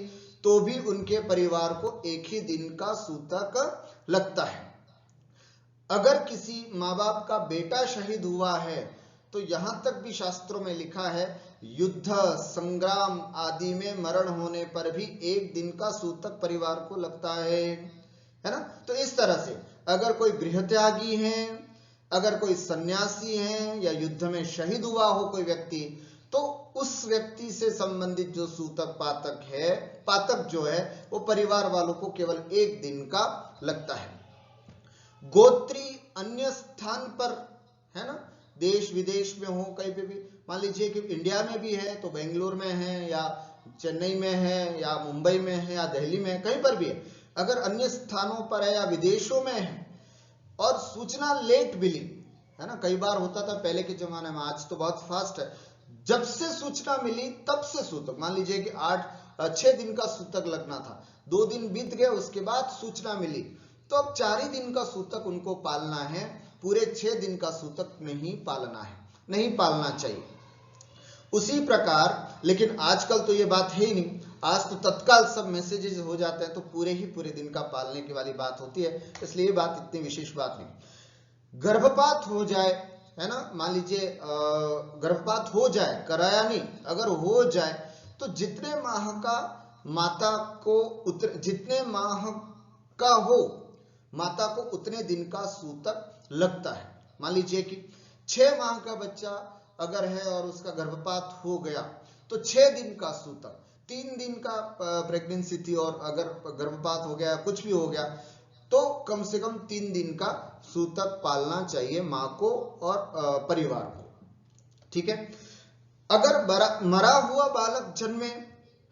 तो भी उनके परिवार को एक ही दिन का सूतक लगता है। अगर किसी माँ बाप का बेटा शहीद हुआ है तो यहां तक भी शास्त्रों में लिखा है युद्ध संग्राम आदि में मरण होने पर भी एक दिन का सूतक परिवार को लगता है ना। तो इस तरह से अगर कोई गृहत्यागी है, अगर कोई सन्यासी है या युद्ध में शहीद हुआ हो कोई व्यक्ति, तो उस व्यक्ति से संबंधित जो सूतक पातक है, पातक जो है वो परिवार वालों को केवल एक दिन का लगता है। गोत्री अन्य स्थान पर है ना, देश विदेश में हो, कहीं पे भी, मान लीजिए कि इंडिया में भी है तो बेंगलोर में है या चेन्नई में है या मुंबई में है या दिल्ली में है, कहीं पर भी है, अगर अन्य स्थानों पर है या विदेशों में है और सूचना लेट मिली है ना, कई बार होता था पहले के जमाने में, आज तो बहुत फास्ट है, जब से सूचना मिली तब से सूतक, मान लीजिए कि 6 दिन का सूतक लगना था, 2 दिन बीत गए, उसके बाद सूचना मिली, तो अब 4 ही दिन का सूतक उनको पालना है, पूरे 6 दिन का सूतक नहीं पालना है, नहीं पालना चाहिए। उसी प्रकार, लेकिन आजकल तो ये बात है ही नहीं, आज तो तत्काल सब मैसेजेस हो जाते हैं, तो पूरे दिन का पालने की वाली बात होती है, इसलिए ये बात इतनी विशेष बात नहीं। गर्भपात हो जाए है ना, मान लीजिए गर्भपात हो जाए, कराया नहीं, अगर हो जाए तो जितने माह का माता को जितने माह का हो माता को उतने दिन का सूतक लगता है। मान लीजिए कि 6 माह का बच्चा अगर है और उसका गर्भपात हो गया तो 6 दिन का सूतक, 3 दिन का प्रेगनेंसी थी और अगर गर्भपात हो गया, कुछ भी हो गया, तो कम से कम 3 दिन का सूतक पालना चाहिए मां को और परिवार को। ठीक है। अगर मरा हुआ बालक जन्मे,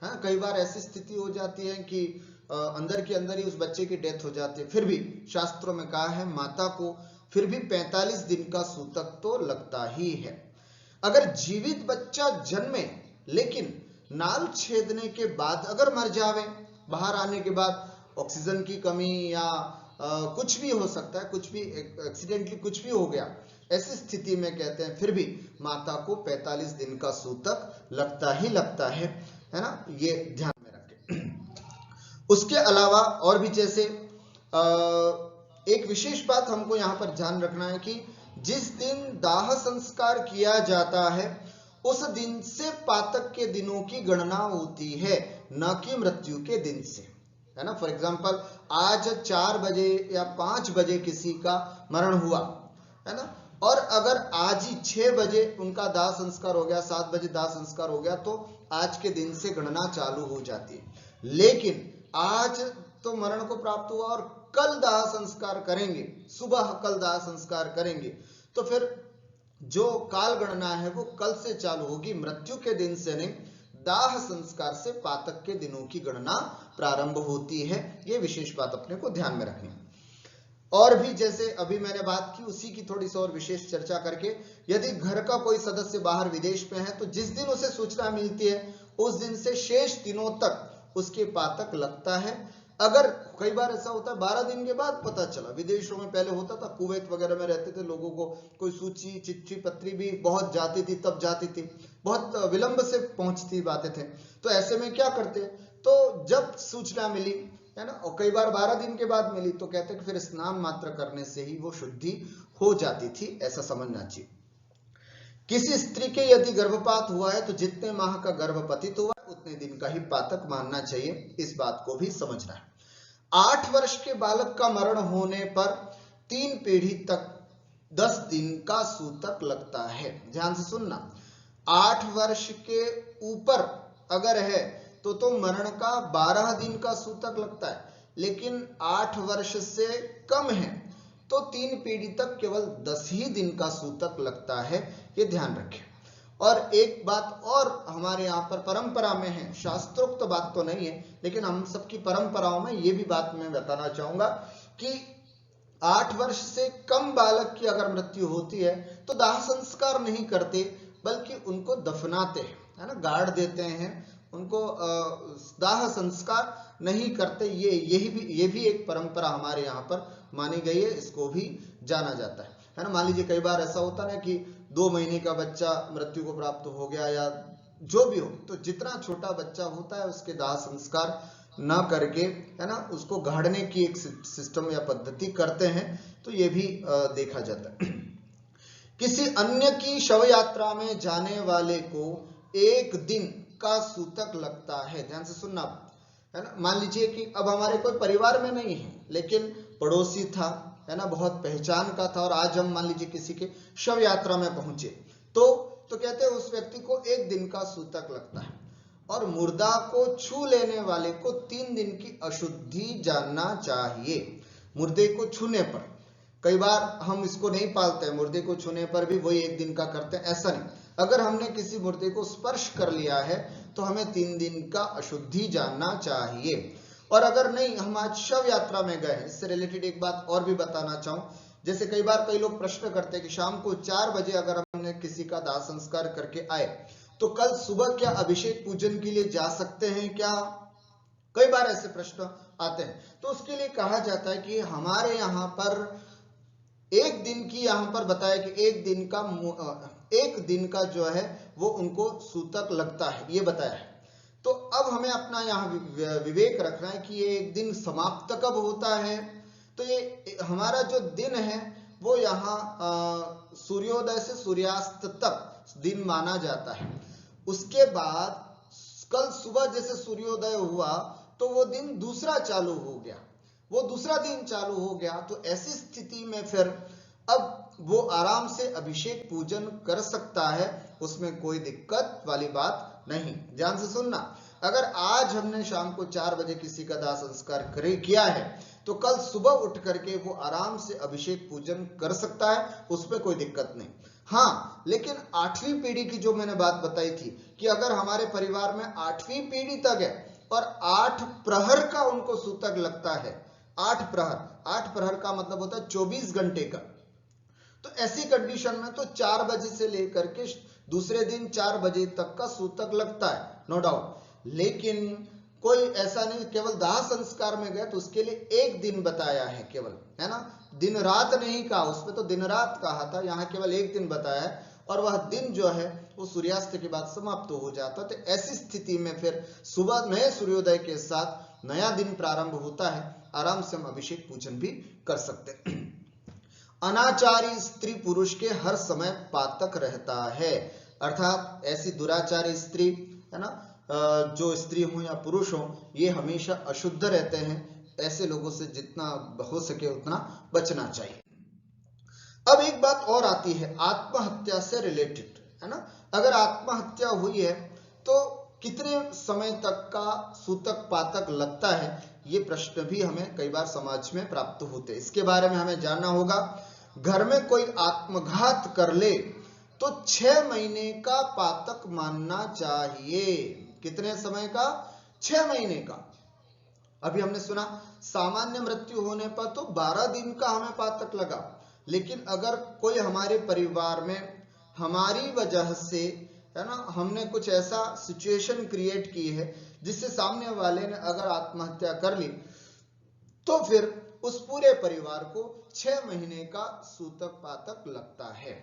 हाँ, कई बार ऐसी स्थिति हो जाती है कि अंदर के अंदर ही उस बच्चे की डेथ हो जाती है, फिर भी शास्त्रों में कहा है माता को फिर भी 45 दिन का सूतक तो लगता ही है। अगर जीवित बच्चा जन्मे लेकिन नाल छेदने के बाद अगर मर जावे, बाहर आने के बाद ऑक्सीजन की कमी या कुछ भी हो सकता है, कुछ भी एक्सीडेंटली कुछ भी हो गया, ऐसी स्थिति में कहते हैं फिर भी माता को 45 दिन का सूतक लगता ही लगता है ना, ये ध्यान में रखें। उसके अलावा और भी जैसे एक विशेष बात हमको यहाँ पर ध्यान रखना है कि जिस दिन दाह संस्कार किया जाता है उस दिन से पातक के दिनों की गणना होती है, न कि मृत्यु के दिन से, है ना। फॉर एग्जाम्पल आज 4 बजे या 5 बजे किसी का मरण हुआ, है ना, और अगर आज ही 6 बजे उनका दाह संस्कार हो गया, 7 बजे दाह संस्कार हो गया, तो आज के दिन से गणना चालू हो जाती है। लेकिन आज तो मरण को प्राप्त हुआ और कल दाह संस्कार करेंगे, सुबह कल दाह संस्कार करेंगे, तो फिर जो काल गणना है वो कल से चालू होगी, मृत्यु के दिन से नहीं, दाह संस्कार से पातक के दिनों की गणना प्रारंभ होती है। ये विशेष बात अपने को ध्यान में रखनी है। और भी जैसे अभी मैंने बात की उसी की थोड़ी सी और विशेष चर्चा करके, यदि घर का कोई सदस्य बाहर विदेश में है तो जिस दिन उसे सूचना मिलती है उस दिन से शेष दिनों तक उसके पातक लगता है। अगर कई बार ऐसा होता है 12 दिन के बाद पता चला, विदेशों में पहले होता था, कुवैत वगैरह में रहते थे लोगों को कोई सूची चिट्ठी पत्री भी बहुत जाती थी, तब जाती थी, बहुत विलंब से पहुंचती बातें थे, तो ऐसे में क्या करते, तो जब सूचना मिली, है ना, और कई बार 12 दिन के बाद मिली, तो कहते कि फिर स्नान मात्र करने से ही वो शुद्धि हो जाती थी, ऐसा समझना चाहिए। किसी स्त्री के यदि गर्भपात हुआ है तो जितने माह का गर्भ पतित हुआ उतने दिन का ही पातक मानना चाहिए, इस बात को भी समझना है। 8 वर्ष के बालक का मरण होने पर 3 पीढ़ी तक 10 दिन का सूतक लगता है। ध्यान से सुनना, 8 वर्ष के ऊपर अगर है तो मरण का 12 दिन का सूतक लगता है, लेकिन 8 वर्ष से कम है तो 3 पीढ़ी तक केवल 10 ही दिन का सूतक लगता है, ये ध्यान रखें। और एक बात और हमारे यहाँ पर परंपरा में है, शास्त्रोक्त बात तो नहीं है, लेकिन हम सबकी परंपराओं में ये भी बात मैं बताना चाहूंगा कि 8 वर्ष से कम बालक की अगर मृत्यु होती है तो दाह संस्कार नहीं करते, बल्कि उनको दफनाते हैं, है ना, गाड़ देते हैं उनको, दाह संस्कार नहीं करते। ये भी एक परंपरा हमारे यहाँ पर मानी गई है, इसको भी जाना जाता है ना। मान लीजिए कई बार ऐसा होता है कि 2 महीने का बच्चा मृत्यु को प्राप्त हो गया या जो भी हो, तो जितना छोटा बच्चा होता है उसके दाह संस्कार ना करके, है ना, उसको गाड़ने की एक सिस्टम या पद्धति करते हैं, तो ये भी देखा जाता है। किसी अन्य की शव यात्रा में जाने वाले को 1 दिन का सूतक लगता है। ध्यान से सुनना, है ना। मान लीजिए कि अब हमारे कोई परिवार में नहीं है, लेकिन पड़ोसी था, है ना, बहुत पहचान का था, और आज हम मान लीजिए किसी के शव यात्रा में पहुंचे तो कहते हैं उस व्यक्ति को 1 दिन का सूतक लगता है। और मुर्दा को छू लेने वाले को 3 दिन की अशुद्धि जानना चाहिए। मुर्दे को छूने पर, कई बार हम इसको नहीं पालते हैं, मुर्दे को छूने पर भी वही 1 दिन का करते हैं, ऐसा नहीं। अगर हमने किसी मुर्दे को स्पर्श कर लिया है तो हमें 3 दिन का अशुद्धि जानना चाहिए। और अगर नहीं, हम आज शव यात्रा में गए हैं, इससे रिलेटेड एक बात और भी बताना चाहूं, जैसे कई बार कई लोग प्रश्न करते हैं कि शाम को 4 बजे अगर हमने किसी का दाह संस्कार करके आए तो कल सुबह क्या अभिषेक पूजन के लिए जा सकते हैं क्या? कई बार ऐसे प्रश्न आते हैं, तो उसके लिए कहा जाता है कि हमारे यहाँ पर 1 दिन की, यहाँ पर बताया कि 1 दिन का जो है वो उनको सूतक लगता है, ये बताया है। तो अब हमें अपना यहाँ विवेक रखना है कि ये 1 दिन समाप्त कब होता है। तो ये हमारा जो दिन है वो यहाँ सूर्योदय से सूर्यास्त तक दिन माना जाता है। उसके बाद कल सुबह जैसे सूर्योदय हुआ तो वो दिन दूसरा चालू हो गया, वो दूसरा दिन चालू हो गया, तो ऐसी स्थिति में फिर अब वो आराम से अभिषेक पूजन कर सकता है, उसमें कोई दिक्कत वाली बात नहीं। ध्यान से सुनना, अगर आज हमने शाम को 4 बजे किसी का दाह संस्कार किया है तो कल सुबह उठ करके वो आराम से अभिषेक पूजन कर सकता है, उसमें कोई दिक्कत नहीं। हाँ, लेकिन 8वीं पीढ़ी की जो मैंने बात बताई थी कि अगर हमारे परिवार में 8वीं पीढ़ी तक है और 8 प्रहर का उनको सूतक लगता है, 8 प्रहर का मतलब होता है 24 घंटे का, तो ऐसी कंडीशन में तो 4 बजे से लेकर के दूसरे दिन 4 बजे तक का सूतक लगता है, नो डाउट। लेकिन कोई ऐसा नहीं केवल दाह संस्कार में गए तो उसके लिए एक दिन बताया है केवल, है ना, दिन रात नहीं कहा, उसमें तो दिन रात कहा था, यहाँ केवल एक दिन बताया है और वह दिन जो है वो सूर्यास्त के बाद समाप्त हो जाता। तो ऐसी स्थिति में फिर सुबह नए सूर्योदय के साथ नया दिन प्रारंभ होता है, आराम से हम अभिषेक पूजन भी कर सकते हैं। अनाचारी स्त्री पुरुष के हर समय पातक रहता है, अर्थात ऐसी दुराचारी स्त्री, है ना, जो स्त्री हो या पुरुष हो, ये हमेशा अशुद्ध रहते हैं। ऐसे लोगों से जितना हो सके उतना बचना चाहिए। अब एक बात और आती है आत्महत्या से रिलेटेड, है ना, अगर आत्महत्या हुई है तो कितने समय तक का सूतक पातक लगता है, ये प्रश्न भी हमें कई बार समाज में प्राप्त होते हैं। इसके बारे में हमें जानना होगा। घर में कोई आत्मघात कर ले तो 6 महीने का पातक मानना चाहिए। कितने समय का? 6 महीने का। अभी हमने सुना सामान्य मृत्यु होने पर तो 12 दिन का हमें पातक लगा, लेकिन अगर कोई हमारे परिवार में हमारी वजह से, है ना, हमने कुछ ऐसा सिचुएशन क्रिएट की है जिससे सामने वाले ने अगर आत्महत्या कर ली तो फिर उस पूरे परिवार को 6 महीने का सूतक पातक लगता है।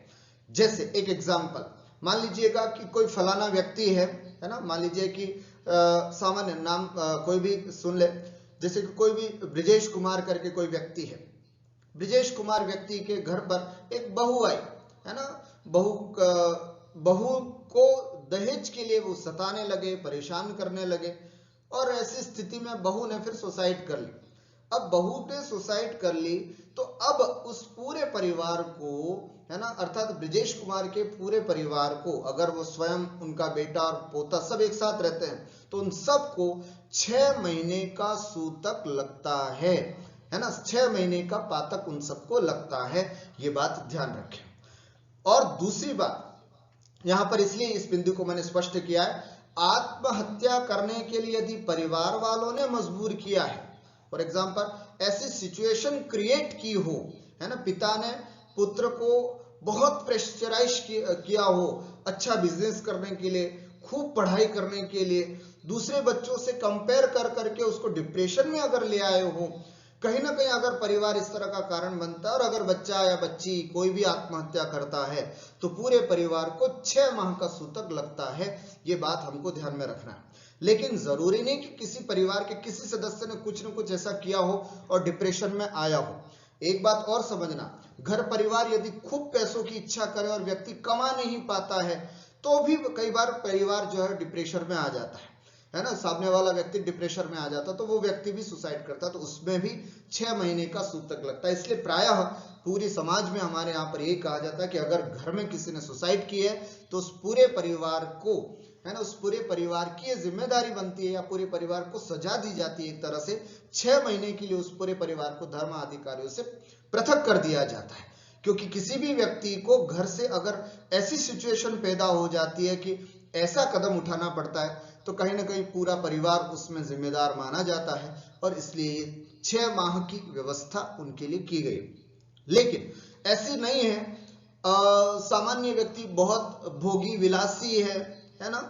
जैसे एक एग्जाम्पल, मान लीजिएगा कि कोई फलाना व्यक्ति है ना, मान लीजिए कि सामान्य नाम कोई भी सुन ले, जैसे कि कोई भी ब्रिजेश कुमार करके कोई व्यक्ति है। ब्रिजेश कुमार व्यक्ति के घर पर एक बहू आई, है ना, बहू को दहेज के लिए वो सताने लगे, परेशान करने लगे, और ऐसी स्थिति में बहू ने फिर सुसाइड कर ली। अब बहू ने सुसाइड कर ली तो अब उस पूरे परिवार को, है ना, अर्थात ब्रिजेश कुमार के पूरे परिवार को, अगर वो स्वयं, उनका बेटा और पोता सब एक साथ रहते हैं, तो उन सबको 6 महीने का सूतक लगता है ना, 6 महीने का पातक उन सबको लगता है। ये बात ध्यान रखें। और दूसरी बात यहां पर इसलिए इस बिंदु को मैंने स्पष्ट किया है, आत्महत्या करने के लिए यदि परिवार वालों ने मजबूर किया है, फॉर एग्जाम्पल ऐसी सिचुएशन क्रिएट की हो, है ना, पिता ने पुत्र को बहुत प्रेशराइज किया हो अच्छा बिजनेस करने के लिए, खूब पढ़ाई करने के लिए, दूसरे बच्चों से कंपेयर कर करके उसको डिप्रेशन में अगर ले आए हो, कहीं ना कहीं अगर परिवार इस तरह का कारण बनता है और अगर बच्चा या बच्ची कोई भी आत्महत्या करता है तो पूरे परिवार को 6 माह का सूतक लगता है। ये बात हमको ध्यान में रखना है। लेकिन जरूरी नहीं कि किसी परिवार के किसी सदस्य ने कुछ न कुछ ऐसा किया हो और डिप्रेशन में आया हो। एक बात और समझना, घर परिवार यदि खूब पैसों की इच्छा करे और व्यक्ति कमा नहीं पाता है तो भी कई बार परिवार जो है डिप्रेशन में आ जाता है ना, सामने वाला व्यक्ति डिप्रेशन में आ जाता तो वो व्यक्ति भी सुसाइड करता, तो उसमें भी 6 महीने का सूतक लगता है। इसलिए प्रायः पूरी समाज में हमारे यहाँ पर ये कहा जाता है कि अगर घर में किसी ने सुसाइड की है तो उस पूरे परिवार को, है ना, उस पूरे परिवार की ये जिम्मेदारी बनती है या पूरे परिवार को सजा दी जाती है एक तरह से, 6 महीने के लिए उस पूरे परिवार को धर्म अधिकारियों से पृथक कर दिया जाता है। क्योंकि किसी भी व्यक्ति को घर से अगर ऐसी सिचुएशन पैदा हो जाती है कि ऐसा कदम उठाना पड़ता है तो कहीं ना कहीं पूरा परिवार उसमें जिम्मेदार माना जाता है, और इसलिए 6 माह की व्यवस्था उनके लिए की गई। लेकिन ऐसी नहीं है, सामान्य व्यक्ति बहुत भोगी विलासी है ना,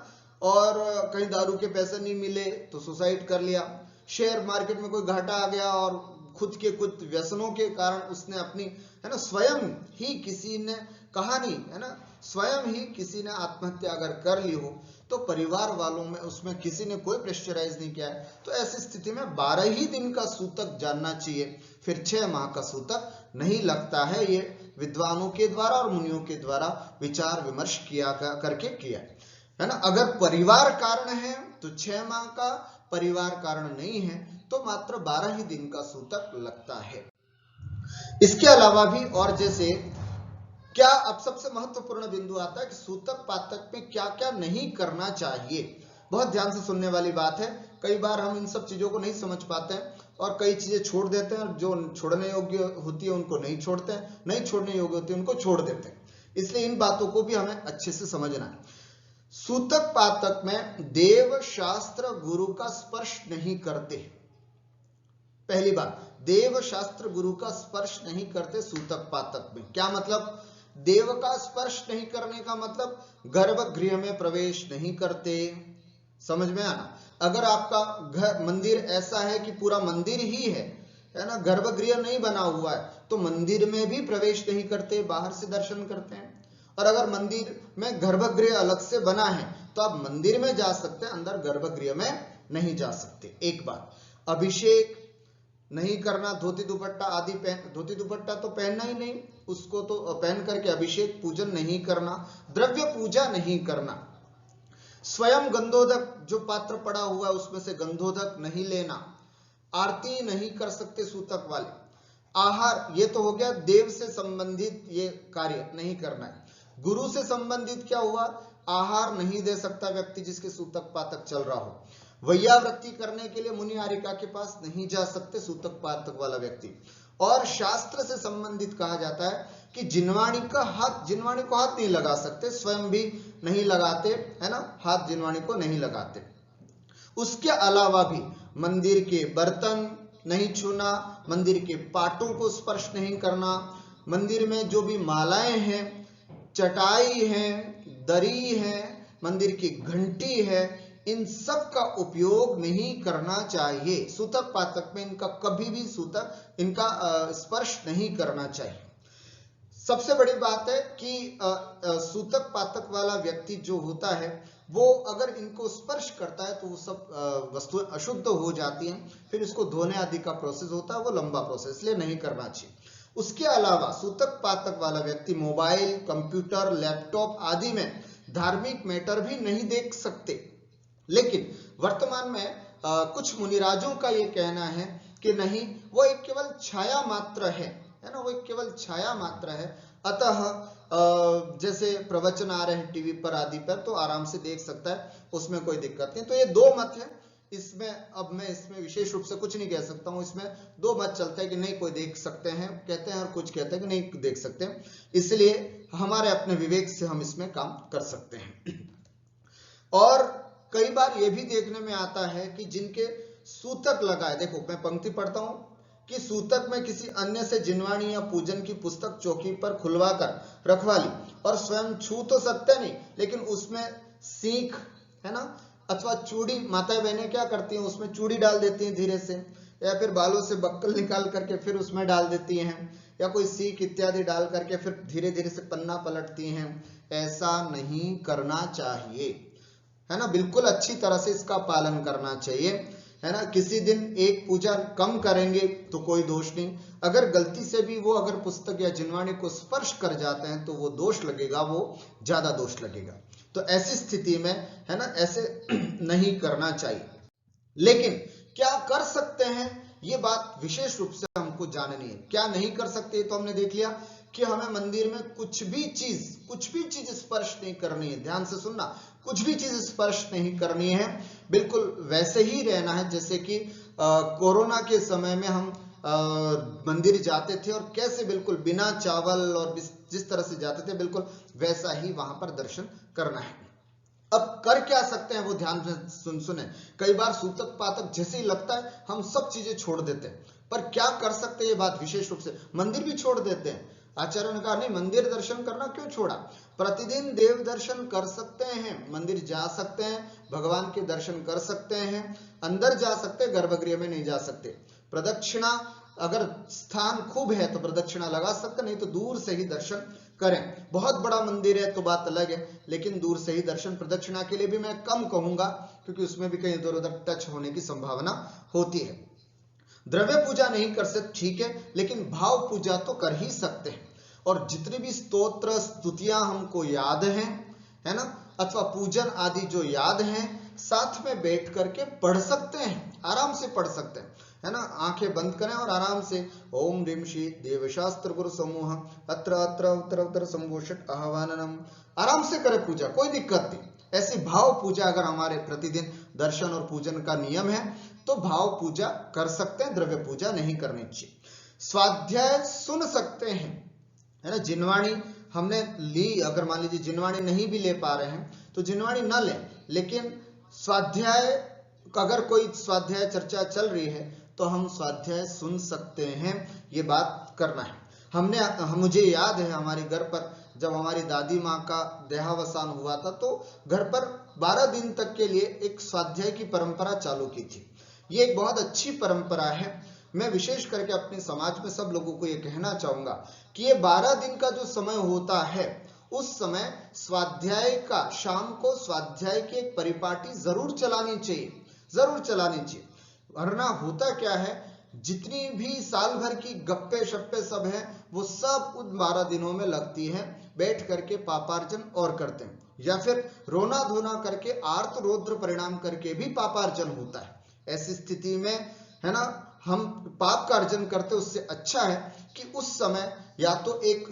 और कहीं दारू के पैसे नहीं मिले तो सुसाइड कर लिया, शेयर मार्केट में कोई घाटा आ गया और खुद के कुछ व्यसनों के कारण उसने अपनी, है ना, स्वयं ही किसी ने कहा नहीं, है ना, स्वयं ही किसी ने आत्महत्या अगर कर ली हो तो परिवार वालों में उसमें किसी ने कोई प्रेशराइज नहीं किया है, तो ऐसी स्थिति में 12 ही दिन का सूतक जानना चाहिए, फिर 6 माह का सूतक नहीं लगता है। ये विद्वानों के द्वारा और मुनियों के द्वारा विचार विमर्श किया करके किया है ना। अगर परिवार कारण है तो 6 माह का, परिवार कारण नहीं है तो मात्र 12 ही दिन का सूतक लगता है। इसके अलावा भी और जैसे क्या, अब सबसे महत्वपूर्ण बिंदु आता है कि सूतक पातक में क्या क्या नहीं करना चाहिए। बहुत ध्यान से सुनने वाली बात है, कई बार हम इन सब चीजों को नहीं समझ पाते हैं और कई चीजें छोड़ देते हैं, और जो छोड़ने योग्य होती है उनको नहीं छोड़ते हैं, नहीं छोड़ने योग्य होती है उनको छोड़ देते हैं। इसलिए इन बातों को भी हमें अच्छे से समझना है। सूतक पातक में देव शास्त्र गुरु का स्पर्श नहीं करते। पहली बात, देव शास्त्र गुरु का स्पर्श नहीं करते सूतक पातक में। क्या मतलब? देव का स्पर्श नहीं करने का मतलब गर्भगृह में प्रवेश नहीं करते। समझ में आना? अगर आपका घर मंदिर ऐसा है कि पूरा मंदिर ही है ना, गर्भगृह नहीं बना हुआ है, तो मंदिर में भी प्रवेश नहीं करते, बाहर से दर्शन करते हैं। और अगर मंदिर में गर्भगृह अलग से बना है तो आप मंदिर में जा सकते हैं, अंदर गर्भगृह में नहीं जा सकते। एक बात, अभिषेक नहीं करना, धोती दुपट्टा आदि धोती दुपट्टा तो पहनना ही नहीं, उसको तो पहन करके अभिषेक पूजन नहीं करना, द्रव्य पूजा नहीं करना, स्वयं गंधोदक जो पात्र पड़ा हुआ है उसमें से गंधोदक नहीं लेना, आरती नहीं कर सकते सूतक वाले, आहार, ये तो हो गया देव से संबंधित ये कार्य नहीं करना है। गुरु से संबंधित क्या हुआ? आहार नहीं दे सकता व्यक्ति जिसके सूतक पातक चल रहा हो। वैयावृत्ति करने के लिए मुनि आरिका के पास नहीं जा सकते सूतक पातक वाला व्यक्ति। और शास्त्र से संबंधित कहा जाता है कि जिनवाणी को हाथ नहीं लगा सकते, स्वयं भी नहीं लगाते, है ना, हाथ जिनवाणी को नहीं लगाते। उसके अलावा भी मंदिर के बर्तन नहीं छूना, मंदिर के पाटों को स्पर्श नहीं करना, मंदिर में जो भी मालाएं हैं, चटाई है, दरी है, मंदिर की घंटी है, इन सब का उपयोग नहीं करना चाहिए। सूतक पातक में इनका कभी भी इनका स्पर्श नहीं करना चाहिए। सबसे बड़ी बात है कि सूतक पातक वाला व्यक्ति जो होता है वो अगर इनको स्पर्श करता है तो वो सब वस्तुएं अशुद्ध हो जाती हैं, फिर इसको धोने आदि का प्रोसेस होता है, वो लंबा प्रोसेस, इसलिए नहीं करना चाहिए। उसके अलावा सूतक पातक वाला व्यक्ति मोबाइल, कंप्यूटर, लैपटॉप आदि में धार्मिक मैटर भी नहीं देख सकते। लेकिन वर्तमान में कुछ मुनिराजों का ये कहना है कि नहीं, वो एक केवल छाया मात्र है ना, वो एक केवल छाया मात्र है, अतः जैसे प्रवचन आ रहे हैं टीवी पर आदि पर तो आराम से देख सकता है, उसमें कोई दिक्कत नहीं। तो ये दो मत है इसमें, अब मैं इसमें विशेष रूप से कुछ नहीं कह सकता हूं, इसमें दो मत चलते हैं कि नहीं कोई देख सकते हैं कहते हैं और कुछ कहते हैं कि नहीं देख सकते हैं, इसलिए हमारे अपने विवेक से हम इसमें काम कर सकते हैं। और कई बार ये भी देखने में आता है कि जिनके सूतक लगाए, देखो मैं पंक्ति पढ़ता हूं कि सूतक में किसी अन्य से जिनवाणी या पूजन की पुस्तक चौकी पर खुलवा कर रखवा ली और स्वयं छू तो सकते नहीं, लेकिन उसमें सीख, है ना, अथवा चूड़ी, माताएं बहनें क्या करती हैं उसमें चूड़ी डाल देती हैं धीरे से, या फिर बालों से बक्कल निकाल करके फिर उसमें डाल देती हैं, या कोई सीख इत्यादि डाल करके फिर धीरे धीरे से पन्ना पलटती हैं। ऐसा नहीं करना चाहिए, है ना, बिल्कुल अच्छी तरह से इसका पालन करना चाहिए, है ना। किसी दिन एक पूजा कम करेंगे तो कोई दोष नहीं, अगर गलती से भी वो अगर पुस्तक या जिनवाणी को स्पर्श कर जाते हैं तो वो दोष लगेगा, वो ज्यादा दोष लगेगा। तो ऐसी स्थिति में, है ना, ऐसे नहीं करना चाहिए। लेकिन क्या कर सकते हैं, ये बात विशेष रूप से हमको जाननी है। क्या नहीं कर सकते तो हमने देख लिया कि हमें मंदिर में कुछ भी चीज स्पर्श नहीं करनी है। ध्यान से सुनना, कुछ भी चीज स्पर्श नहीं करनी है, बिल्कुल वैसे ही रहना है जैसे कि कोरोना के समय में हम मंदिर जाते थे और कैसे बिल्कुल बिना चावल और जिस तरह से जाते थे बिल्कुल वैसा ही वहां पर दर्शन करना है। अब कर क्या सकते हैं वो ध्यान से सुने। कई बार सूतक पातक जैसे ही लगता है हम सब चीजें छोड़ देते हैं, पर क्या कर सकते हैं ये बात विशेष रूप से, मंदिर भी छोड़ देते हैं, आचार्य ने कहा नहीं, मंदिर दर्शन करना क्यों छोड़ा? प्रतिदिन देव दर्शन कर सकते हैं, मंदिर जा सकते हैं, भगवान के दर्शन कर सकते हैं, अंदर जा सकते हैं, गर्भगृह में नहीं जा सकते। प्रदक्षिणा अगर स्थान खूब है तो प्रदक्षिणा लगा सकते, नहीं तो दूर से ही दर्शन करें। बहुत बड़ा मंदिर है तो बात अलग है, लेकिन दूर से ही दर्शन। प्रदक्षिणा के लिए भी मैं कम कहूंगा, क्योंकि उसमें भी कहीं इधर उधर टच होने की संभावना होती है। द्रव्य पूजा नहीं कर सकते, ठीक है, लेकिन भाव पूजा तो कर ही सकते हैं। और जितनी भी स्तोत्र स्तुतियां हमको याद हैं, है ना, अथवा पूजन आदि जो याद हैं, साथ में बैठ करके पढ़ सकते हैं, आराम से पढ़ सकते हैं, है ना। आंखें बंद करें और आराम से ओम ह्रीं श्री देवशास्त्र गुरु समूह अत्र अत्र उत्तर उत्तर संभूषट आह्वाननम, आराम से करें पूजा, कोई दिक्कत नहीं। ऐसी भाव पूजा अगर हमारे प्रतिदिन दर्शन और पूजन का नियम है तो भाव पूजा कर सकते हैं, द्रव्य पूजा नहीं करनी चाहिए। स्वाध्याय सुन सकते हैं, है ना। जिनवाणी हमने ली, अगर मान लीजिए जिनवाणी नहीं भी ले पा रहे हैं तो जिनवाणी न लें, लेकिन स्वाध्याय, अगर कोई स्वाध्याय चर्चा चल रही है तो हम स्वाध्याय सुन सकते हैं, ये बात करना है। मुझे याद है हमारे घर पर जब हमारी दादी माँ का देहावसान हुआ था तो घर पर 12 दिन तक के लिए एक स्वाध्याय की परंपरा चालू की थी। ये एक बहुत अच्छी परंपरा है। मैं विशेष करके अपने समाज में सब लोगों को ये कहना चाहूंगा कि ये 12 दिन का जो समय होता है, उस समय स्वाध्याय का, शाम को स्वाध्याय की एक परिपाटी जरूर चलानी चाहिए, जरूर चलानी चाहिए। वरना होता क्या है, जितनी भी साल भर की गप्पे शप्पे सब है वो सब उन 12 दिनों में लगती है। बैठ करके पापार्जन और करते हैं, या फिर रोना धोना करके आर्त रौद्र परिणाम करके भी पापार्जन होता है। ऐसी स्थिति में, है ना, हम पाप का अर्जन करते, उससे अच्छा है कि उस समय या तो एक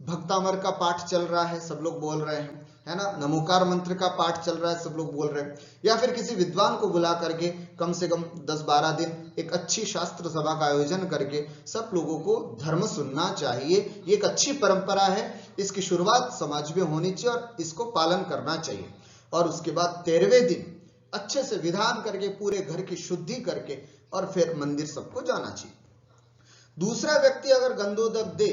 भक्तामर का पाठ चल रहा है, सब लोग बोल रहे हैं, है ना, नमोकार मंत्र का पाठ चल रहा है, सब लोग बोल रहे हैं, या फिर किसी विद्वान को बुला करके कम से कम 10-12 दिन एक अच्छी शास्त्र सभा का आयोजन करके सब लोगों को धर्म सुनना चाहिए। ये एक अच्छी परंपरा है, इसकी शुरुआत समाज में होनी चाहिए और इसको पालन करना चाहिए। और उसके बाद 13वें दिन अच्छे से विधान करके पूरे घर की शुद्धि करके और फिर मंदिर सबको जाना चाहिए। दूसरा व्यक्ति अगर गंधोदक दे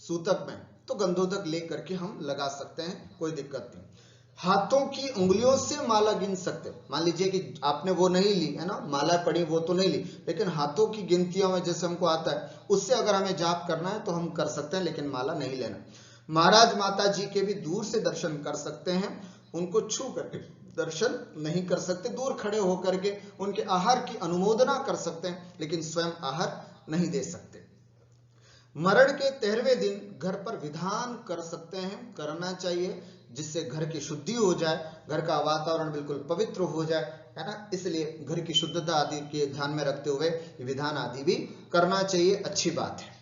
सूतक में तो गंधोदक लेकर के हम लगा सकते हैं, कोई दिक्कत नहीं। हाथों की उंगलियों से माला गिन सकते। मान लीजिए कि आपने वो नहीं ली, है ना, माला पड़ी वो तो नहीं ली, लेकिन हाथों की गिनतियों में जैसे हमको आता है उससे अगर हमें जाप करना है तो हम कर सकते हैं, लेकिन माला नहीं लेना। महाराज माता जी के भी दूर से दर्शन कर सकते हैं, उनको छू करके दर्शन नहीं कर सकते, दूर खड़े होकर के उनके आहार की अनुमोदना कर सकते हैं, लेकिन स्वयं आहार नहीं दे सकते। मरण के 13वें दिन घर पर विधान कर सकते हैं, करना चाहिए, जिससे घर की शुद्धि हो जाए, घर का वातावरण बिल्कुल पवित्र हो जाए, है ना। इसलिए घर की शुद्धता आदि के ध्यान में रखते हुए विधान आदि भी करना चाहिए, अच्छी बात है।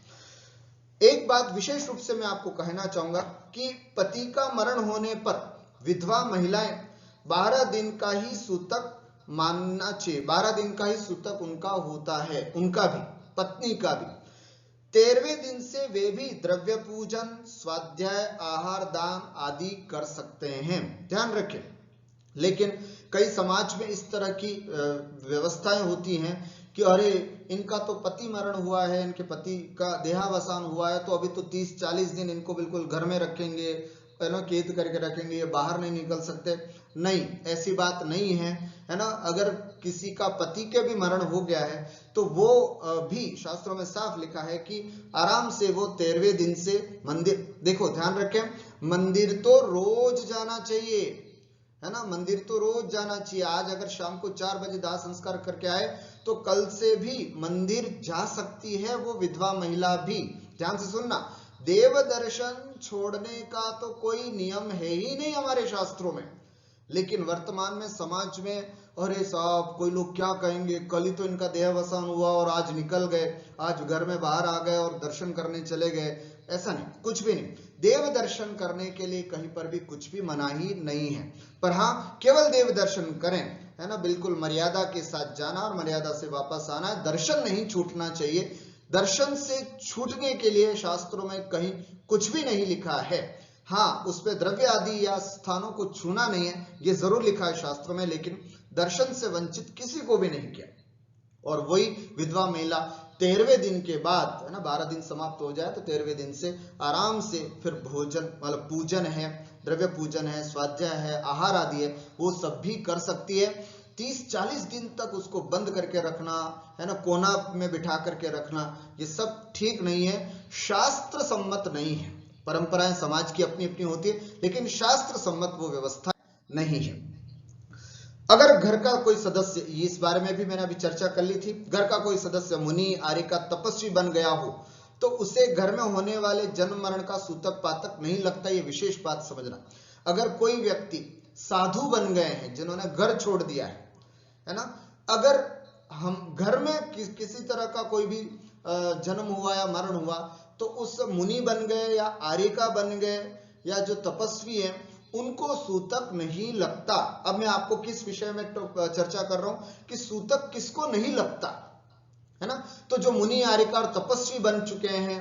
एक बात विशेष रूप से मैं आपको कहना चाहूंगा कि पति का मरण होने पर विधवा महिलाएं 12 दिन का ही सूतक मानना चाहिए। 12 दिन का ही सूतक उनका होता है, उनका भी, पत्नी का भी। 13वें दिन से वे भी द्रव्य पूजन, स्वाध्याय, आहार दान आदि कर सकते हैं, ध्यान रखें। लेकिन कई समाज में इस तरह की व्यवस्थाएं होती हैं कि अरे इनका तो पति मरण हुआ है, इनके पति का देहावसान हुआ है, तो अभी तो 30-40 दिन इनको बिल्कुल घर में रखेंगे, कैद करके रखेंगे, ये बाहर नहीं निकल सकते। नहीं, ऐसी बात नहीं है, है ना। अगर किसी का पति के भी मरण हो गया है तो वो भी शास्त्रों में साफ लिखा है कि आराम से वो 13वें दिन से मंदिर, देखो ध्यान रखें, मंदिर तो रोज जाना चाहिए, है ना, मंदिर तो रोज जाना चाहिए। आज अगर शाम को 4 बजे दाह संस्कार करके आए तो कल से भी मंदिर जा सकती है वो विधवा महिला भी। ध्यान से सुनना, देव दर्शन छोड़ने का तो कोई नियम है ही नहीं हमारे शास्त्रों में, लेकिन वर्तमान में समाज में अरे साहब कोई लोग क्या कहेंगे, कल ही तो इनका देहावसान हुआ और आज निकल गए, आज घर में बाहर आ गए और दर्शन करने चले गए। ऐसा नहीं, कुछ भी नहीं। देव दर्शन करने के लिए कहीं पर भी कुछ भी मनाही नहीं है, पर हाँ केवल देव दर्शन करें, है ना, बिल्कुल मर्यादा के साथ जाना और मर्यादा से वापस आना है। दर्शन नहीं छूटना चाहिए। दर्शन से छूटने के लिए शास्त्रों में कहीं कुछ भी नहीं लिखा है। हाँ, उस पे द्रव्य आदि या स्थानों को छूना नहीं है, ये जरूर लिखा है शास्त्रों में, लेकिन दर्शन से वंचित किसी को भी नहीं किया। और वही विधवा महिला 13वें दिन के बाद, है ना, 12 दिन समाप्त हो जाए तो 13वें दिन से आराम से फिर भोजन मतलब पूजन है, द्रव्य पूजन है, स्वाध्याय है, आहार आदि है, वो सब भी कर सकती है। 30-40 दिन तक उसको बंद करके रखना, है ना, कोना में बिठा करके रखना, ये सब ठीक नहीं है, शास्त्र सम्मत नहीं है। परंपराएं समाज की अपनी अपनी होती है, लेकिन शास्त्र सम्मत वो व्यवस्था नहीं है। अगर घर का कोई सदस्य, इस बारे में भी मैंने अभी चर्चा कर ली थी, घर का कोई सदस्य मुनि, आर्यिका, तपस्वी बन गया हो तो उसे घर में होने वाले जन्म मरण का सूतक पातक नहीं लगता, ये विशेष बात समझना। अगर कोई व्यक्ति साधु बन गए हैं, जिन्होंने घर छोड़ दिया है ना, अगर हम घर में किसी तरह का कोई भी जन्म हुआ या मरण हुआ तो उस मुनि बन गए या आर्यिका बन गए या जो तपस्वी है उनको सूतक नहीं लगता। अब मैं आपको किस विषय में चर्चा कर रहा हूं कि सूतक किसको नहीं लगता, है ना, तो जो मुनि, आर्यिका और तपस्वी बन चुके हैं,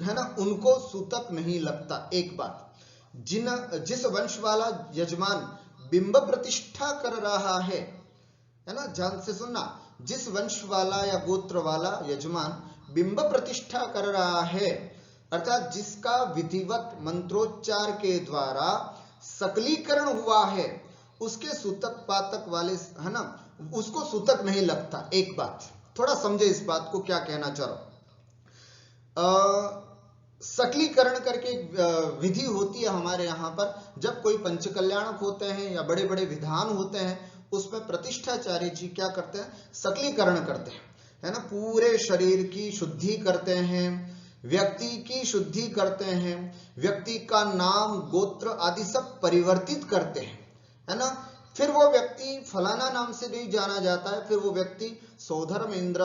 है ना, उनको सूतक नहीं लगता। एक बात, जिस वंश वाला यजमान बिंब प्रतिष्ठा कर रहा है ना, ध्यान से सुनना, जिस वंश वाला या गोत्र वाला यजमान बिंब प्रतिष्ठा कर रहा है, अर्थात जिसका विधिवत मंत्रोच्चार के द्वारा सकलीकरण हुआ है, उसके सूतक पातक वाले, है ना, उसको सूतक नहीं लगता। एक बात थोड़ा समझे इस बात को, क्या कहना चाह रहा हूं। सकलीकरण करके विधि होती है हमारे यहाँ पर, जब कोई पंचकल्याणक होते हैं या बड़े बड़े विधान होते हैं, उसमें प्रतिष्ठाचार्य जी क्या करते हैं, सकलीकरण करते हैं, है ना, पूरे शरीर की शुद्धि करते हैं, व्यक्ति की शुद्धि करते हैं, व्यक्ति का नाम, गोत्र आदि सब परिवर्तित करते हैं, है ना, फिर वो व्यक्ति फलाना नाम से नहीं जाना जाता है, फिर वो व्यक्ति सौधर्म इंद्र,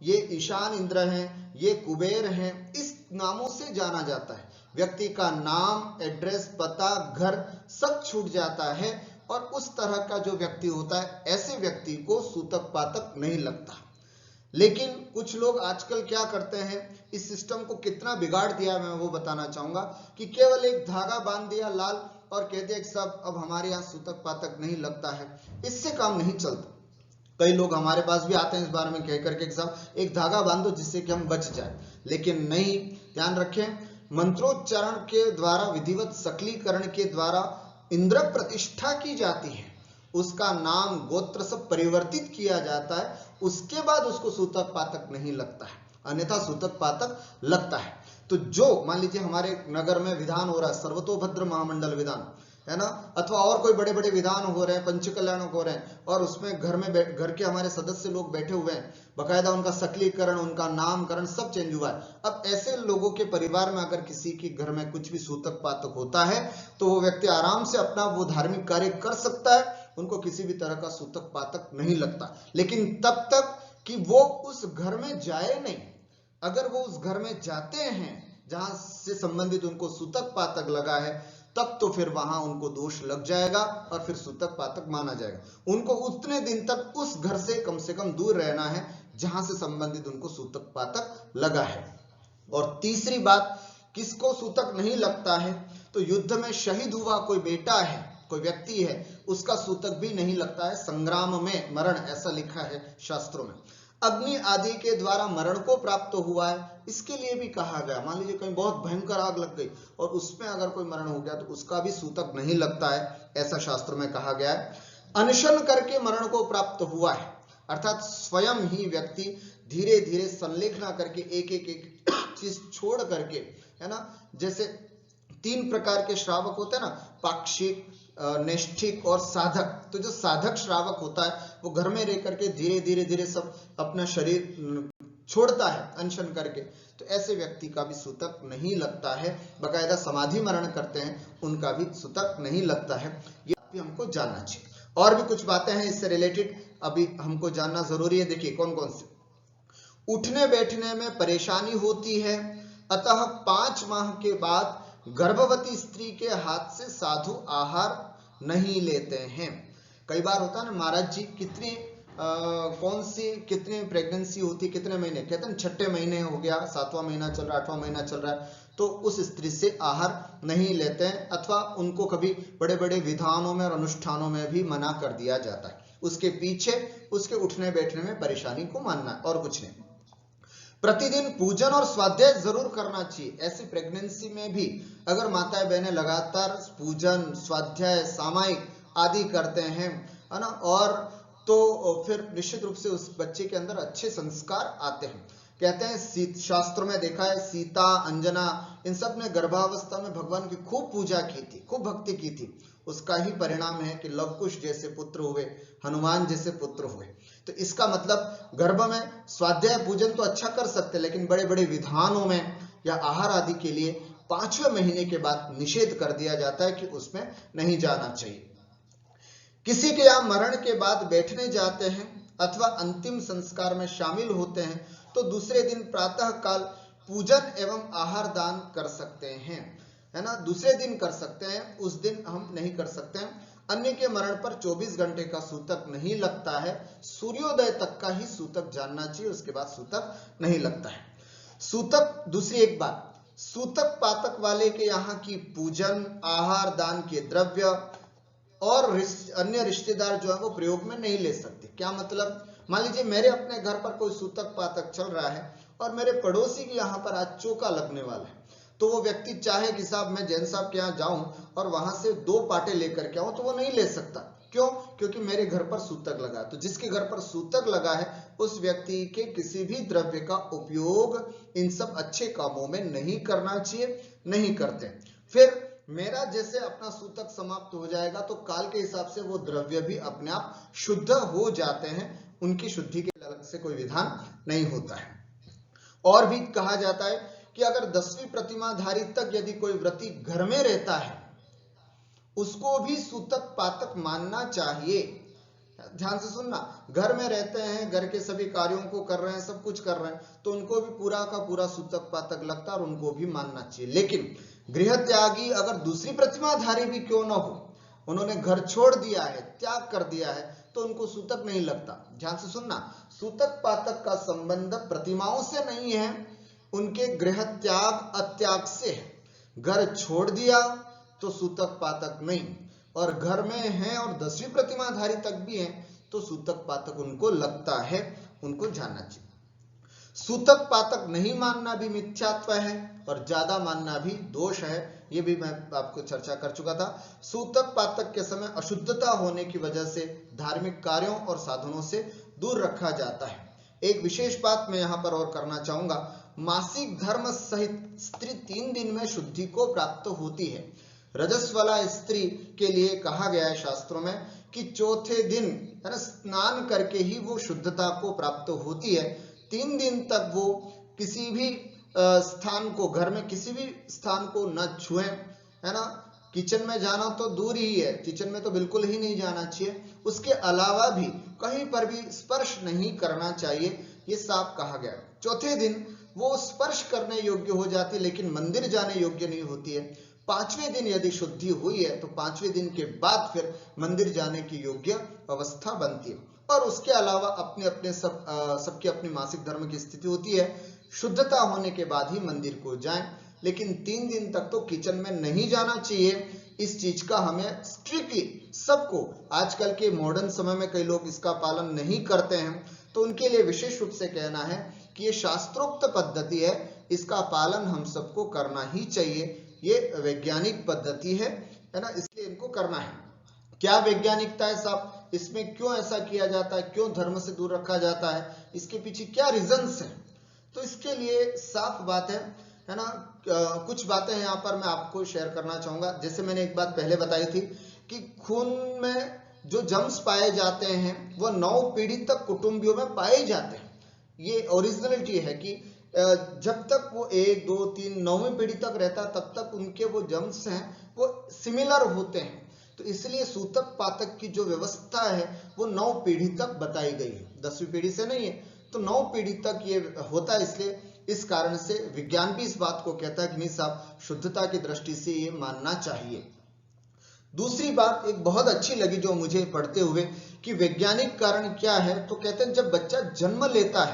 ये ईशान इंद्र हैं, ये कुबेर हैं, इस नामों से जाना जाता है। व्यक्ति का नाम, एड्रेस, पता, घर सब छूट जाता है, और उस तरह का जो व्यक्ति होता है, ऐसे व्यक्ति को सूतक पातक नहीं लगता। लेकिन कुछ लोग आजकल क्या करते हैं, इस सिस्टम को कितना बिगाड़ दिया मैं वो बताना चाहूंगा, कि केवल एक धागा बांध दिया लाल और कह दिया कि सब अब हमारे यहाँ सूतक पातक नहीं लगता है, इससे काम नहीं चलता। कई लोग हमारे पास भी आते हैं इस बारे में कह करके कि साहब एक धागा बांधो जिससे कि हम बच जाए, लेकिन नहीं, ध्यान रखें, मंत्रोच्चारण के द्वारा, विधिवत सकलीकरण के द्वारा इंद्र प्रतिष्ठा की जाती है, उसका नाम, गोत्र सब परिवर्तित किया जाता है, उसके बाद उसको सूतक पातक नहीं लगता है, अन्यथा सूतक पातक लगता है। तो जो मान लीजिए हमारे नगर में विधान हो रहा है, सर्वतोभद्र महामंडल विधान, है ना, अथवा और कोई बड़े बड़े विधान हो रहे हैं, पंचकल्याणक हो रहे हैं, और उसमें घर के हमारे सदस्य लोग बैठे हुए हैं, बकायदा उनका सकलीकरण, उनका नामकरण सब चेंज हुआ है। अब ऐसे लोगों के परिवार में अगर किसी के घर में कुछ भी सूतक पातक होता है तो वो व्यक्ति आराम से अपना वो धार्मिक कार्य कर सकता है, उनको किसी भी तरह का सूतक पातक नहीं लगता। लेकिन तब तक कि वो उस घर में जाए नहीं। अगर वो उस घर में जाते हैं जहां से संबंधित उनको सूतक पातक लगा है, तब तो फिर वहां उनको दोष लग जाएगा और फिर सूतक पातक माना जाएगा। उनको उतने दिन तक उस घर से कम दूर रहना है जहां से संबंधित उनको सूतक पातक लगा है। और तीसरी बात, किसको सूतक नहीं लगता है, तो युद्ध में शहीद हुआ कोई बेटा है, कोई व्यक्ति है, उसका सूतक भी नहीं लगता है। संग्राम में मरण, ऐसा लिखा है शास्त्रों में। अग्नि आदि के द्वारा मरण को प्राप्त हुआ है, इसके लिए भी कहा गया। मान लीजिए कहीं बहुत भयंकर आग लग गई और उसमें अगर कोई मरण हो गया तो उसका भी सूतक नहीं लगता है, ऐसा शास्त्र में कहा गया है। अनशन करके मरण को प्राप्त हुआ है, अर्थात स्वयं ही व्यक्ति धीरे धीरे संलेखना करके एक एक चीज छोड़ करके, है ना, जैसे 3 प्रकार के श्रावक होते हैं ना, पाक्षिक, नैष्ठिक और साधक। तो जो साधक श्रावक होता है वो घर में रह करके धीरे धीरे सब अपना शरीर छोड़ता है अनशन करके, तो ऐसे व्यक्ति का भी सूतक नहीं लगता है। बकायदा समाधि मरण करते हैं, उनका भी सूतक नहीं लगता है। ये भी हमको जानना चाहिए। और भी कुछ बातें हैं इससे रिलेटेड, अभी हमको जानना जरूरी है। देखिए कौन कौन से। उठने बैठने में परेशानी होती है, अतः 5 माह के बाद गर्भवती स्त्री के हाथ से साधु आहार नहीं लेते हैं। कई बार होता है ना, महाराज जी कितनी कितनी प्रेगनेंसी होती, कितने महीने, कहते हैं 6ठे महीने हो गया, 7वां महीना चल रहा है, 8वां महीना चल रहा है, तो उस स्त्री से आहार नहीं लेते हैं, अथवा उनको कभी बड़े बड़े विधानों में और अनुष्ठानों में भी मना कर दिया जाता है। उसके पीछे उसके उठने बैठने में परेशानी को मानना है और कुछ नहीं। प्रतिदिन पूजन और स्वाध्याय जरूर करना चाहिए। ऐसी प्रेगनेंसी में भी अगर माताएं बहनें लगातार पूजन, स्वाध्याय, सामायिक आदि करते हैं, है ना, और तो फिर निश्चित रूप से उस बच्चे के अंदर अच्छे संस्कार आते हैं। कहते हैं शास्त्रों में देखा है, सीता, अंजना, इन सब ने गर्भावस्था में भगवान की खूब पूजा की थी, खूब भक्ति की थी। उसका ही परिणाम है कि लवकुश जैसे पुत्र हुए, हनुमान जैसे पुत्र हुए। तो इसका मतलब गर्भ में स्वाध्याय पूजन तो अच्छा कर सकते, लेकिन बड़े बड़े विधानों में या आहार आदि के लिए 5वें महीने के बाद निषेध कर दिया जाता है कि उसमें नहीं जाना चाहिए। किसी के यहाँ मरण के बाद बैठने जाते हैं अथवा अंतिम संस्कार में शामिल होते हैं तो दूसरे दिन प्रातः काल पूजन एवं आहार दान कर सकते हैं, है ना, दूसरे दिन कर सकते हैं, उस दिन हम नहीं कर सकते हैं। अन्य के मरण पर 24 घंटे का सूतक नहीं लगता है, सूर्योदय तक का ही सूतक जानना चाहिए, उसके बाद सूतक नहीं लगता है। सूतक, दूसरी एक बात, सूतक पातक वाले के यहाँ की पूजन, आहार दान के द्रव्य और अन्य रिश्तेदार जो है वो प्रयोग में नहीं ले सकते। क्या मतलब, मान लीजिए मेरे अपने घर पर कोई सूतक पातक चल रहा है और मेरे पड़ोसी के यहाँ पर आज चौका लगने वाला है, तो वो व्यक्ति चाहे कि साहब मैं जैन साहब के यहाँ जाऊं और वहां से 2 पाटे लेकर के आऊं, तो वो नहीं ले सकता। क्यों? क्योंकि मेरे घर पर सूतक लगा। तो जिसके घर पर सूतक लगा है उस व्यक्ति के किसी भी द्रव्य का उपयोग इन सब अच्छे कामों में नहीं करना चाहिए, नहीं करते। फिर मेरा जैसे अपना सूतक समाप्त हो जाएगा तो काल के हिसाब से वो द्रव्य भी अपने आप शुद्ध हो जाते हैं, उनकी शुद्धि के अलग से कोई विधान नहीं होता है। और भी कहा जाता है कि अगर 10वीं प्रतिमाधारी तक यदि कोई व्रती घर में रहता है उसको भी सूतक पातक मानना चाहिए। ध्यान से सुनना, घर में रहते हैं, घर के सभी कार्यों को कर रहे हैं, सब कुछ कर रहे हैं, तो उनको भी पूरा का पूरा सूतक पातक लगता है और उनको भी मानना चाहिए। लेकिन गृह त्यागी अगर दूसरी प्रतिमाधारी भी क्यों ना हो, उन्होंने घर छोड़ दिया है, त्याग कर दिया है, तो उनको सूतक नहीं लगता। ध्यान से सुनना, सूतक पातक का संबंध प्रतिमाओं से नहीं है, उनके गृह त्याग अत्याग से है। घर छोड़ दिया तो सूतक पातक नहीं, और घर में है और 10वीं प्रतिमाधारी तक भी है तो सूतक पातक उनको लगता है, उनको जानना चाहिए। सूतक पातक नहीं मानना भी मिथ्यात्व है और ज्यादा मानना भी दोष है, ये भी मैं आपको चर्चा कर चुका था। सूतक पातक के समय अशुद्धता होने की वजह से धार्मिक कार्यों और साधनों से दूर रखा जाता है। एक विशेष बात मैं यहाँ पर और करना चाहूंगा, मासिक धर्म सहित स्त्री 3 दिन में शुद्धि को प्राप्त होती है। रजस्वला स्त्री के लिए कहा गया है शास्त्रों में कि चौथे दिन, है ना, स्नान करके ही वो शुद्धता को प्राप्त होती है। 3 दिन तक वो किसी भी स्थान को, घर में किसी भी स्थान को न छुएं, है ना, किचन में जाना तो दूर ही है, किचन में तो बिल्कुल ही नहीं जाना चाहिए, उसके अलावा भी कहीं पर भी स्पर्श नहीं करना चाहिए, ये साफ कहा गया। चौथे दिन वो स्पर्श करने योग्य हो जाती है लेकिन मंदिर जाने योग्य नहीं होती है। 5वें दिन यदि शुद्धि हुई है तो 5वें दिन के बाद फिर मंदिर जाने की योग्य अवस्था बनती है। और उसके अलावा अपने अपने सबकी अपनी मासिक धर्म की स्थिति होती है, शुद्धता होने के बाद ही मंदिर को जाएं, लेकिन 3 दिन तक तो किचन में नहीं जाना चाहिए। इस चीज का हमें स्ट्रिक्टली सबको, आजकल के मॉडर्न समय में कई लोग इसका पालन नहीं करते हैं, तो उनके लिए विशेष रूप से कहना है कि ये शास्त्रोक्त पद्धति है, इसका पालन हम सबको करना ही चाहिए। ये वैज्ञानिक पद्धति है ना, इसलिए इनको करना है। क्या वैज्ञानिकता है साहब, इसमें क्यों ऐसा किया जाता है, क्यों धर्म से दूर रखा जाता है, इसके पीछे क्या रीजंस है, तो इसके लिए साफ बात है ना, कुछ बातें यहाँ पर मैं आपको शेयर करना चाहूंगा। जैसे मैंने एक बात पहले बताई थी कि खून में जो जर्म्स पाए जाते हैं वो 9 पीढ़ी तक कुटुंबियों में पाए जाते हैं। ये ओरिजिनलिटी है कि जब तक वो 1, 2, 3, 9वीं पीढ़ी तक रहता तब तक उनके वो जर्म्स हैं वो सिमिलर होते हैं। तो इसलिए सूतक पातक की जो व्यवस्था है वो 9 पीढ़ी तक बताई गई है, 10वीं पीढ़ी से नहीं है, तो 9 पीढ़ी तक ये होता है। इसलिए इस कारण से विज्ञान भी इस बात को कहता है कि नहीं साहब, शुद्धता की दृष्टि से ये मानना चाहिए। दूसरी बात एक बहुत अच्छी लगी जो मुझे पढ़ते हुए कि वैज्ञानिक कारण क्या है, तो कहते हैं जब बच्चा जन्म लेता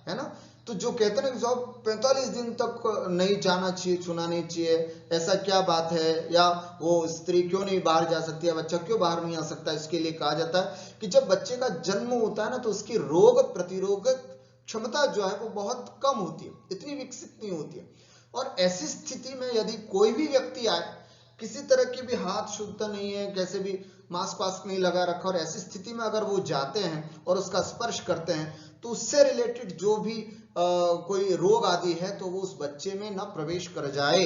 है ना, तो जो कहते हैं कि 45 दिन तक नहीं जाना चाहिए, छूना नहीं चाहिए, ऐसा क्या बात है, या वो स्त्री क्यों नहीं बाहर जा सकती है, बच्चा क्यों बाहर नहीं आ सकता, इसके लिए कहा जाता है कि जब बच्चे का जन्म होता है ना तो उसकी रोग प्रतिरोधक क्षमता जो है वो बहुत कम होती है, इतनी विकसित नहीं होती है। और ऐसी स्थिति में यदि कोई भी व्यक्ति आए, किसी तरह की भी हाथ शुद्ध नहीं है, कैसे भी मास्क वास्क नहीं लगा रखा, और ऐसी स्थिति में अगर वो जाते हैं और उसका स्पर्श करते हैं तो उससे रिलेटेड जो भी कोई रोग आदि है तो वो उस बच्चे में न प्रवेश कर जाए,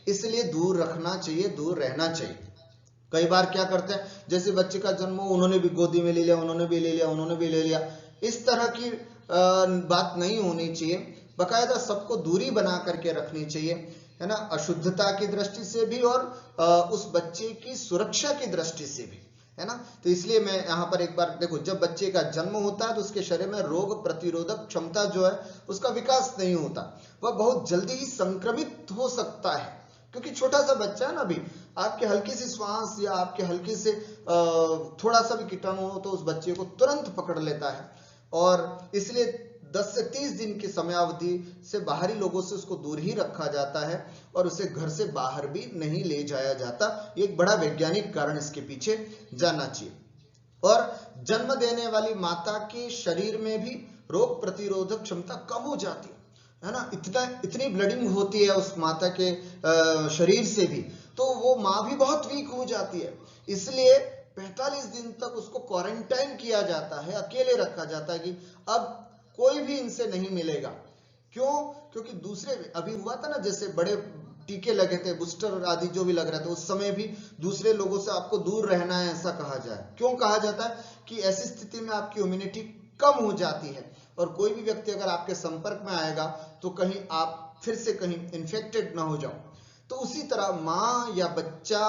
इसलिए दूर रखना चाहिए, दूर रहना चाहिए। कई बार क्या करते हैं, जैसे बच्चे का जन्म हो, उन्होंने भी गोदी में ले लिया, उन्होंने भी ले लिया, उन्होंने भी ले लिया, इस तरह की बात नहीं होनी चाहिए। बाकायदा सबको दूरी बना करके रखनी चाहिए, है ना, अशुद्धता की दृष्टि से भी और उस बच्चे की सुरक्षा की दृष्टि से भी, है ना। तो इसलिए मैं यहाँ पर एक बार देखो, जब बच्चे का जन्म होता है तो उसके शरीर में रोग प्रतिरोधक क्षमता जो है उसका विकास नहीं होता, वह बहुत जल्दी ही संक्रमित हो सकता है, क्योंकि छोटा सा बच्चा है ना, अभी आपके हल्की सी श्वास या आपके हल्के से थोड़ा सा भी कीटाणु हो तो उस बच्चे को तुरंत पकड़ लेता है, और इसलिए 10 से 30 दिन की समयावधि से बाहरी लोगों से उसको दूर ही रखा जाता है और उसे घर से बाहर भी नहीं ले जाया जाता। ये एक बड़ा वैज्ञानिक कारण इसके पीछे जानना चाहिए। और जन्म देने वाली माता के शरीर में भी रोग प्रतिरोधक क्षमता कम हो जाती है ना, इतनी ब्लडिंग होती है उस माता के शरीर से भी, तो वो माँ भी बहुत वीक हो जाती है। इसलिए 45 दिन तक उसको क्वारंटाइन किया जाता है, अकेले रखा जाता है कि अब कोई भी इनसे नहीं मिलेगा। क्यों? क्योंकि दूसरे अभी हुआ था ना, जैसे बड़े टीके लगे थे, बूस्टर आदि जो भी लग रहे थे, उस समय भी दूसरे लोगों से आपको दूर रहना है ऐसा कहा जाए। क्यों कहा जाता है? कि ऐसी स्थिति में आपकी इम्यूनिटी कम हो जाती है और कोई भी व्यक्ति अगर आपके संपर्क में आएगा तो कहीं आप फिर से कहीं इन्फेक्टेड ना हो जाओ। तो उसी तरह माँ या बच्चा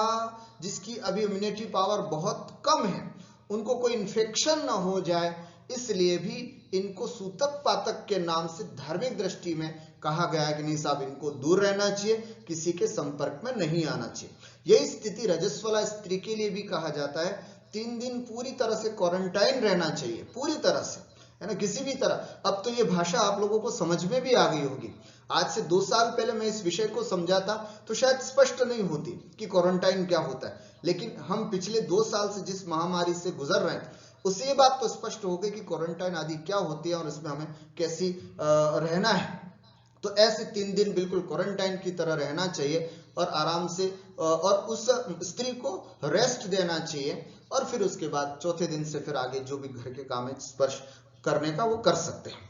जिसकी अभी इम्यूनिटी पावर बहुत कम है, उनको कोई इन्फेक्शन ना हो जाए, इसलिए भी इनको सूतक पातक के नाम से धार्मिक दृष्टि में कहा गया है कि नहीं साहब, इनको दूर रहना चाहिए, किसी के संपर्क में नहीं आना चाहिए। यही स्थिति रजस्वला स्त्री के लिए भी कहा जाता है, 3 दिन पूरी तरह से क्वारंटाइन रहना चाहिए, पूरी तरह से, है ना, किसी भी तरह। अब तो ये भाषा आप लोगों को समझ में भी आ गई होगी। आज से 2 साल पहले मैं इस विषय को समझाता तो शायद स्पष्ट नहीं होती कि क्वारंटाइन क्या होता है, लेकिन हम पिछले 2 साल से जिस महामारी से गुजर रहे हैं उससे ये बात तो स्पष्ट हो गई कि क्वारंटाइन आदि क्या होती है और इसमें हमें कैसी रहना है। तो ऐसे 3 दिन बिल्कुल क्वारंटाइन की तरह रहना चाहिए और आराम से और उस स्त्री को रेस्ट देना चाहिए, और फिर उसके बाद चौथे दिन से फिर आगे जो भी घर के काम है स्पर्श करने का वो कर सकते हैं।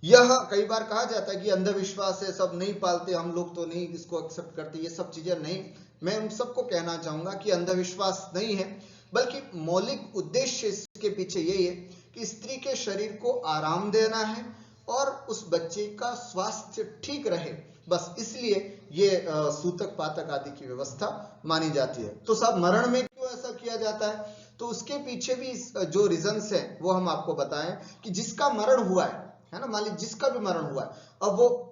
यह कई बार कहा जाता है कि अंधविश्वास है, सब नहीं पालते, हम लोग तो नहीं इसको एक्सेप्ट करते, ये सब चीजें नहीं। मैं उन सबको कहना चाहूंगा कि अंधविश्वास नहीं है, बल्कि मौलिक उद्देश्य इसके पीछे यही है कि स्त्री के शरीर को आराम देना है और उस बच्चे का स्वास्थ्य ठीक रहे, बस इसलिए ये सूतक पातक आदि की व्यवस्था मानी जाती है। तो साहब मरण में क्यों ऐसा किया जाता है? तो उसके पीछे भी जो रीजंस है वो हम आपको बताएं कि जिसका मरण हुआ है ना, मान लीजिए जिसका भी मरण हुआ है, अब वो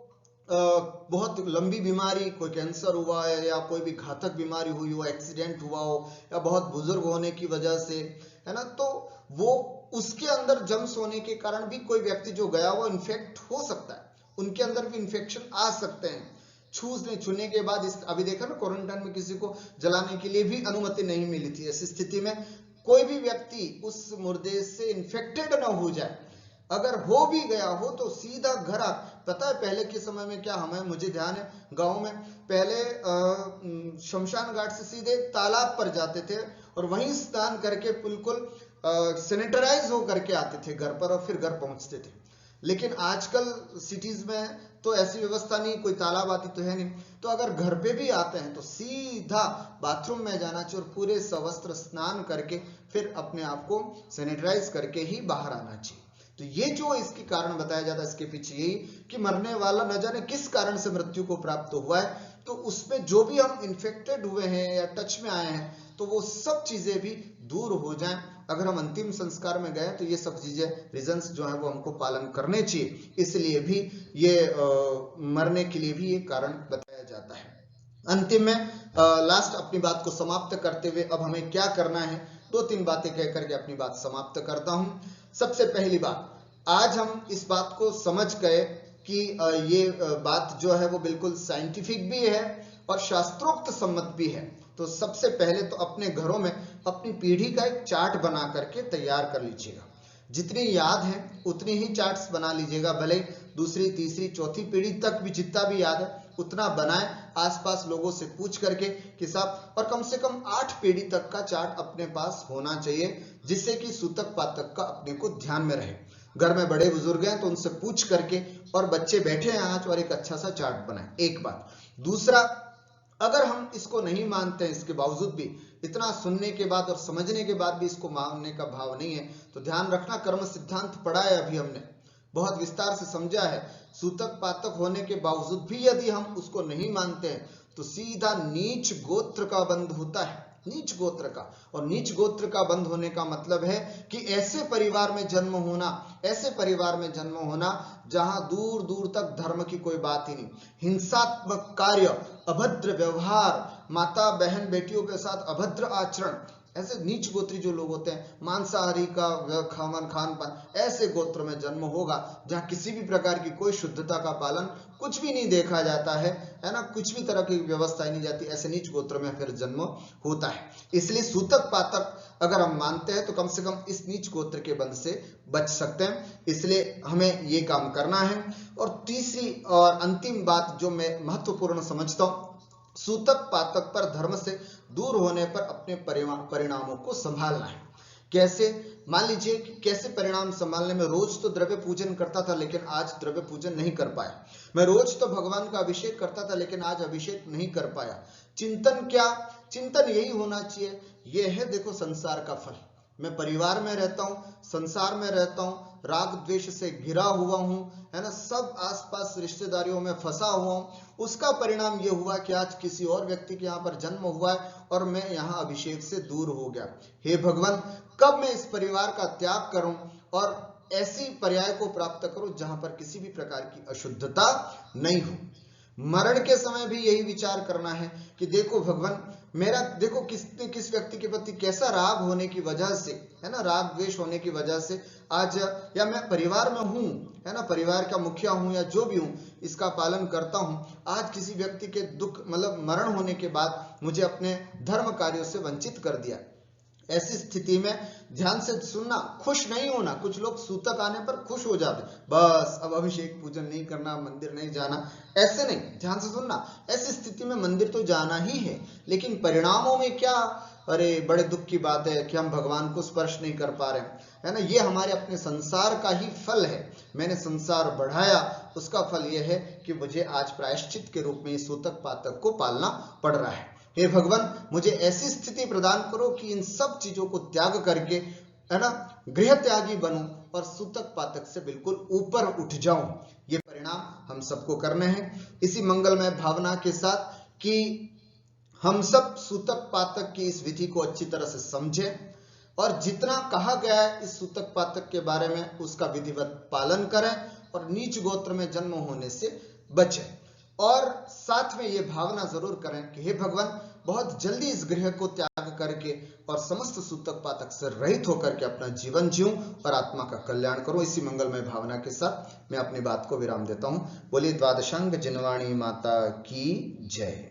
बहुत लंबी बीमारी, कोई कैंसर हुआ है या कोई भी घातक बीमारी हुई हो, एक्सीडेंट हुआ हो या बहुत बुजुर्ग होने की वजह से, है ना, तो वो उसके अंदर जम्स होने के कारण भी कोई व्यक्ति जो गया वो इन्फेक्ट हो सकता है, उनके अंदर भी इन्फेक्शन आ सकते हैं छूने के बाद। अभी देखा ना, क्वारंटाइन में किसी को जलाने के लिए भी अनुमति नहीं मिली थी। ऐसी स्थिति में कोई भी व्यक्ति उस मुर्दे से इन्फेक्टेड ना हो जाए, अगर हो भी गया हो तो सीधा घर आ। पता है पहले के समय में क्या, मुझे ध्यान है गांव में पहले शमशान घाट से सीधे तालाब पर जाते थे और वहीं स्नान करके बिल्कुल सैनिटाइज होकर के आते थे घर पर और फिर घर पहुंचते थे। लेकिन आजकल सिटीज में तो ऐसी व्यवस्था नहीं, कोई तालाब आती तो है नहीं, तो अगर घर पे भी आते हैं तो सीधा बाथरूम में जाना चाहिए और पूरे सवस्त्र स्नान करके फिर अपने आप को सैनिटाइज करके ही बाहर आना चाहिए। तो ये जो इसके कारण बताया जाता है, इसके पीछे यही कि मरने वाला न जाने किस कारण से मृत्यु को प्राप्त हुआ है, तो उसमें जो भी हम इन्फेक्टेड हुए हैं या टच में आए हैं तो वो सब चीजें भी दूर हो जाएं। अगर हम अंतिम संस्कार में गए तो ये सब चीजें रीजंस जो है वो हमको पालन करने चाहिए, इसलिए भी ये मरने के लिए भी ये कारण बताया जाता है। अंतिम में लास्ट अपनी बात को समाप्त करते हुए अब हमें क्या करना है, 2-3 बातें कह करके अपनी बात समाप्त करता हूं। सबसे पहली बात, आज हम इस बात को समझ गए कि ये बात जो है वो बिल्कुल साइंटिफिक भी है और शास्त्रोक्त सम्मत भी है। तो सबसे पहले तो अपने घरों में अपनी पीढ़ी का एक चार्ट बना करके तैयार कर लीजिएगा, जितनी याद है उतनी ही चार्ट्स बना लीजिएगा, भले दूसरी तीसरी चौथी पीढ़ी तक भी जितना भी याद है उतना बनाएं, आसपास लोगों से पूछ करके कि साहब, और कम से कम 8 पीढ़ी तक का चार्ट अपने पास होना चाहिए, जिससे कि सूतक पातक का अपने को ध्यान में रहे। घर में बड़े बुजुर्ग हैं तो उनसे पूछ करके, और बच्चे बैठे हैं आज, और एक अच्छा सा चार्ट बनाएं। एक बात। दूसरा, अगर हम इसको नहीं मानते हैं, इसके बावजूद भी, इतना सुनने के बाद और समझने के बाद भी इसको मानने का भाव नहीं है, तो ध्यान रखना, कर्म सिद्धांत पढ़ा है अभी हमने, बहुत विस्तार से समझा है। सूतक पातक होने के बावजूद भी यदि हम उसको नहीं मानते हैं तो सीधा नीच गोत्र का बंध होता है, नीच गोत्र का। और नीच गोत्र का बंध होने का मतलब है कि ऐसे परिवार में जन्म होना, ऐसे परिवार में जन्म होना जहां दूर दूर तक धर्म की कोई बात ही नहीं, हिंसात्मक कार्य, अभद्र व्यवहार, माता बहन बेटियों के साथ अभद्र आचरण, ऐसे नीच गोत्री जो लोग होते हैं, मांसाहारी का खान पान, ऐसे गोत्र में जन्म होगा जहां किसी भी प्रकार की कोई शुद्धता का पालन कुछ भी नहीं देखा जाता है ना, कुछ भी तरह की व्यवस्था नहीं जाती, ऐसे नीच गोत्र में फिर जन्म होता है। इसलिए सूतक पातक अगर हम मानते हैं तो कम से कम इस नीच गोत्र के बंध से बच सकते हैं, इसलिए हमें ये काम करना है। और तीसरी और अंतिम बात जो मैं महत्वपूर्ण समझता हूं, सूतक पातक पर धर्म से दूर होने पर अपने परिणामों को संभालना है। कैसे? मान लीजिए कि कैसे परिणाम संभालने में, रोज तो द्रव्य पूजन करता था लेकिन आज द्रव्य पूजन नहीं कर पाया, मैं रोज तो भगवान का अभिषेक करता था लेकिन आज अभिषेक नहीं कर पाया। चिंतन क्या? चिंतन यही होना चाहिए, यह है देखो संसार का फल, मैं परिवार में रहता हूं, संसार में रहता हूं, राग द्वेष से घिरा हुआ हूं, है ना, सब आसपास रिश्तेदारियों में फंसा हुआ हूं, उसका परिणाम यह हुआ कि आज किसी और व्यक्ति के यहाँ पर जन्म हुआ है और मैं यहाँ अभिषेक से दूर हो गया। हे भगवान, कब मैं इस परिवार का त्याग करूं और ऐसी पर्याय को प्राप्त करूं जहां पर किसी भी प्रकार की अशुद्धता नहीं हो। मरण के समय भी यही विचार करना है कि देखो भगवान, मेरा देखो किस व्यक्ति के प्रति कैसा राग होने की वजह से, है ना, राग द्वेष होने की वजह से आज, या मैं परिवार में हूं, है ना, परिवार का मुखिया हूं या जो भी हूं, इसका पालन करता हूं, आज किसी व्यक्ति के दुख मतलब मरण होने के बाद मुझे अपने धर्म कार्यों से वंचित कर दिया। ऐसी स्थिति में ध्यान से सुनना, खुश नहीं होना। कुछ लोग सूतक आने पर खुश हो जाते, बस अब अभिषेक पूजन नहीं करना, मंदिर नहीं जाना, ऐसे नहीं, ध्यान से सुनना। ऐसी स्थिति में मंदिर तो जाना ही है, लेकिन परिणामों में क्या, अरे बड़े दुख की बात है कि हम भगवान को स्पर्श नहीं कर पा रहे, है ना, ये हमारे अपने संसार का ही फल है। मैंने संसार बढ़ाया, उसका फल यह है कि मुझे आज प्रायश्चित के रूप में सूतक पातक को पालना पड़ रहा है। हे भगवान, मुझे ऐसी स्थिति प्रदान करो कि इन सब चीजों को त्याग करके, है ना, गृह त्यागी बनूं और सूतक पातक से बिल्कुल ऊपर उठ जाऊं। ये परिणाम हम सबको करने हैं, इसी मंगलमय भावना के साथ कि हम सब सूतक पातक की इस विधि को अच्छी तरह से समझें और जितना कहा गया है इस सूतक पातक के बारे में उसका विधिवत पालन करें और नीच गोत्र में जन्म होने से बचें। और साथ में ये भावना जरूर करें कि हे भगवान, बहुत जल्दी इस गृह को त्याग करके और समस्त सूतक पातक से रहित होकर के अपना जीवन जीऊं और आत्मा का कल्याण करूं। इसी मंगलमय भावना के साथ मैं अपनी बात को विराम देता हूं। बोलिए द्वादशांग जिनवाणी माता की जय।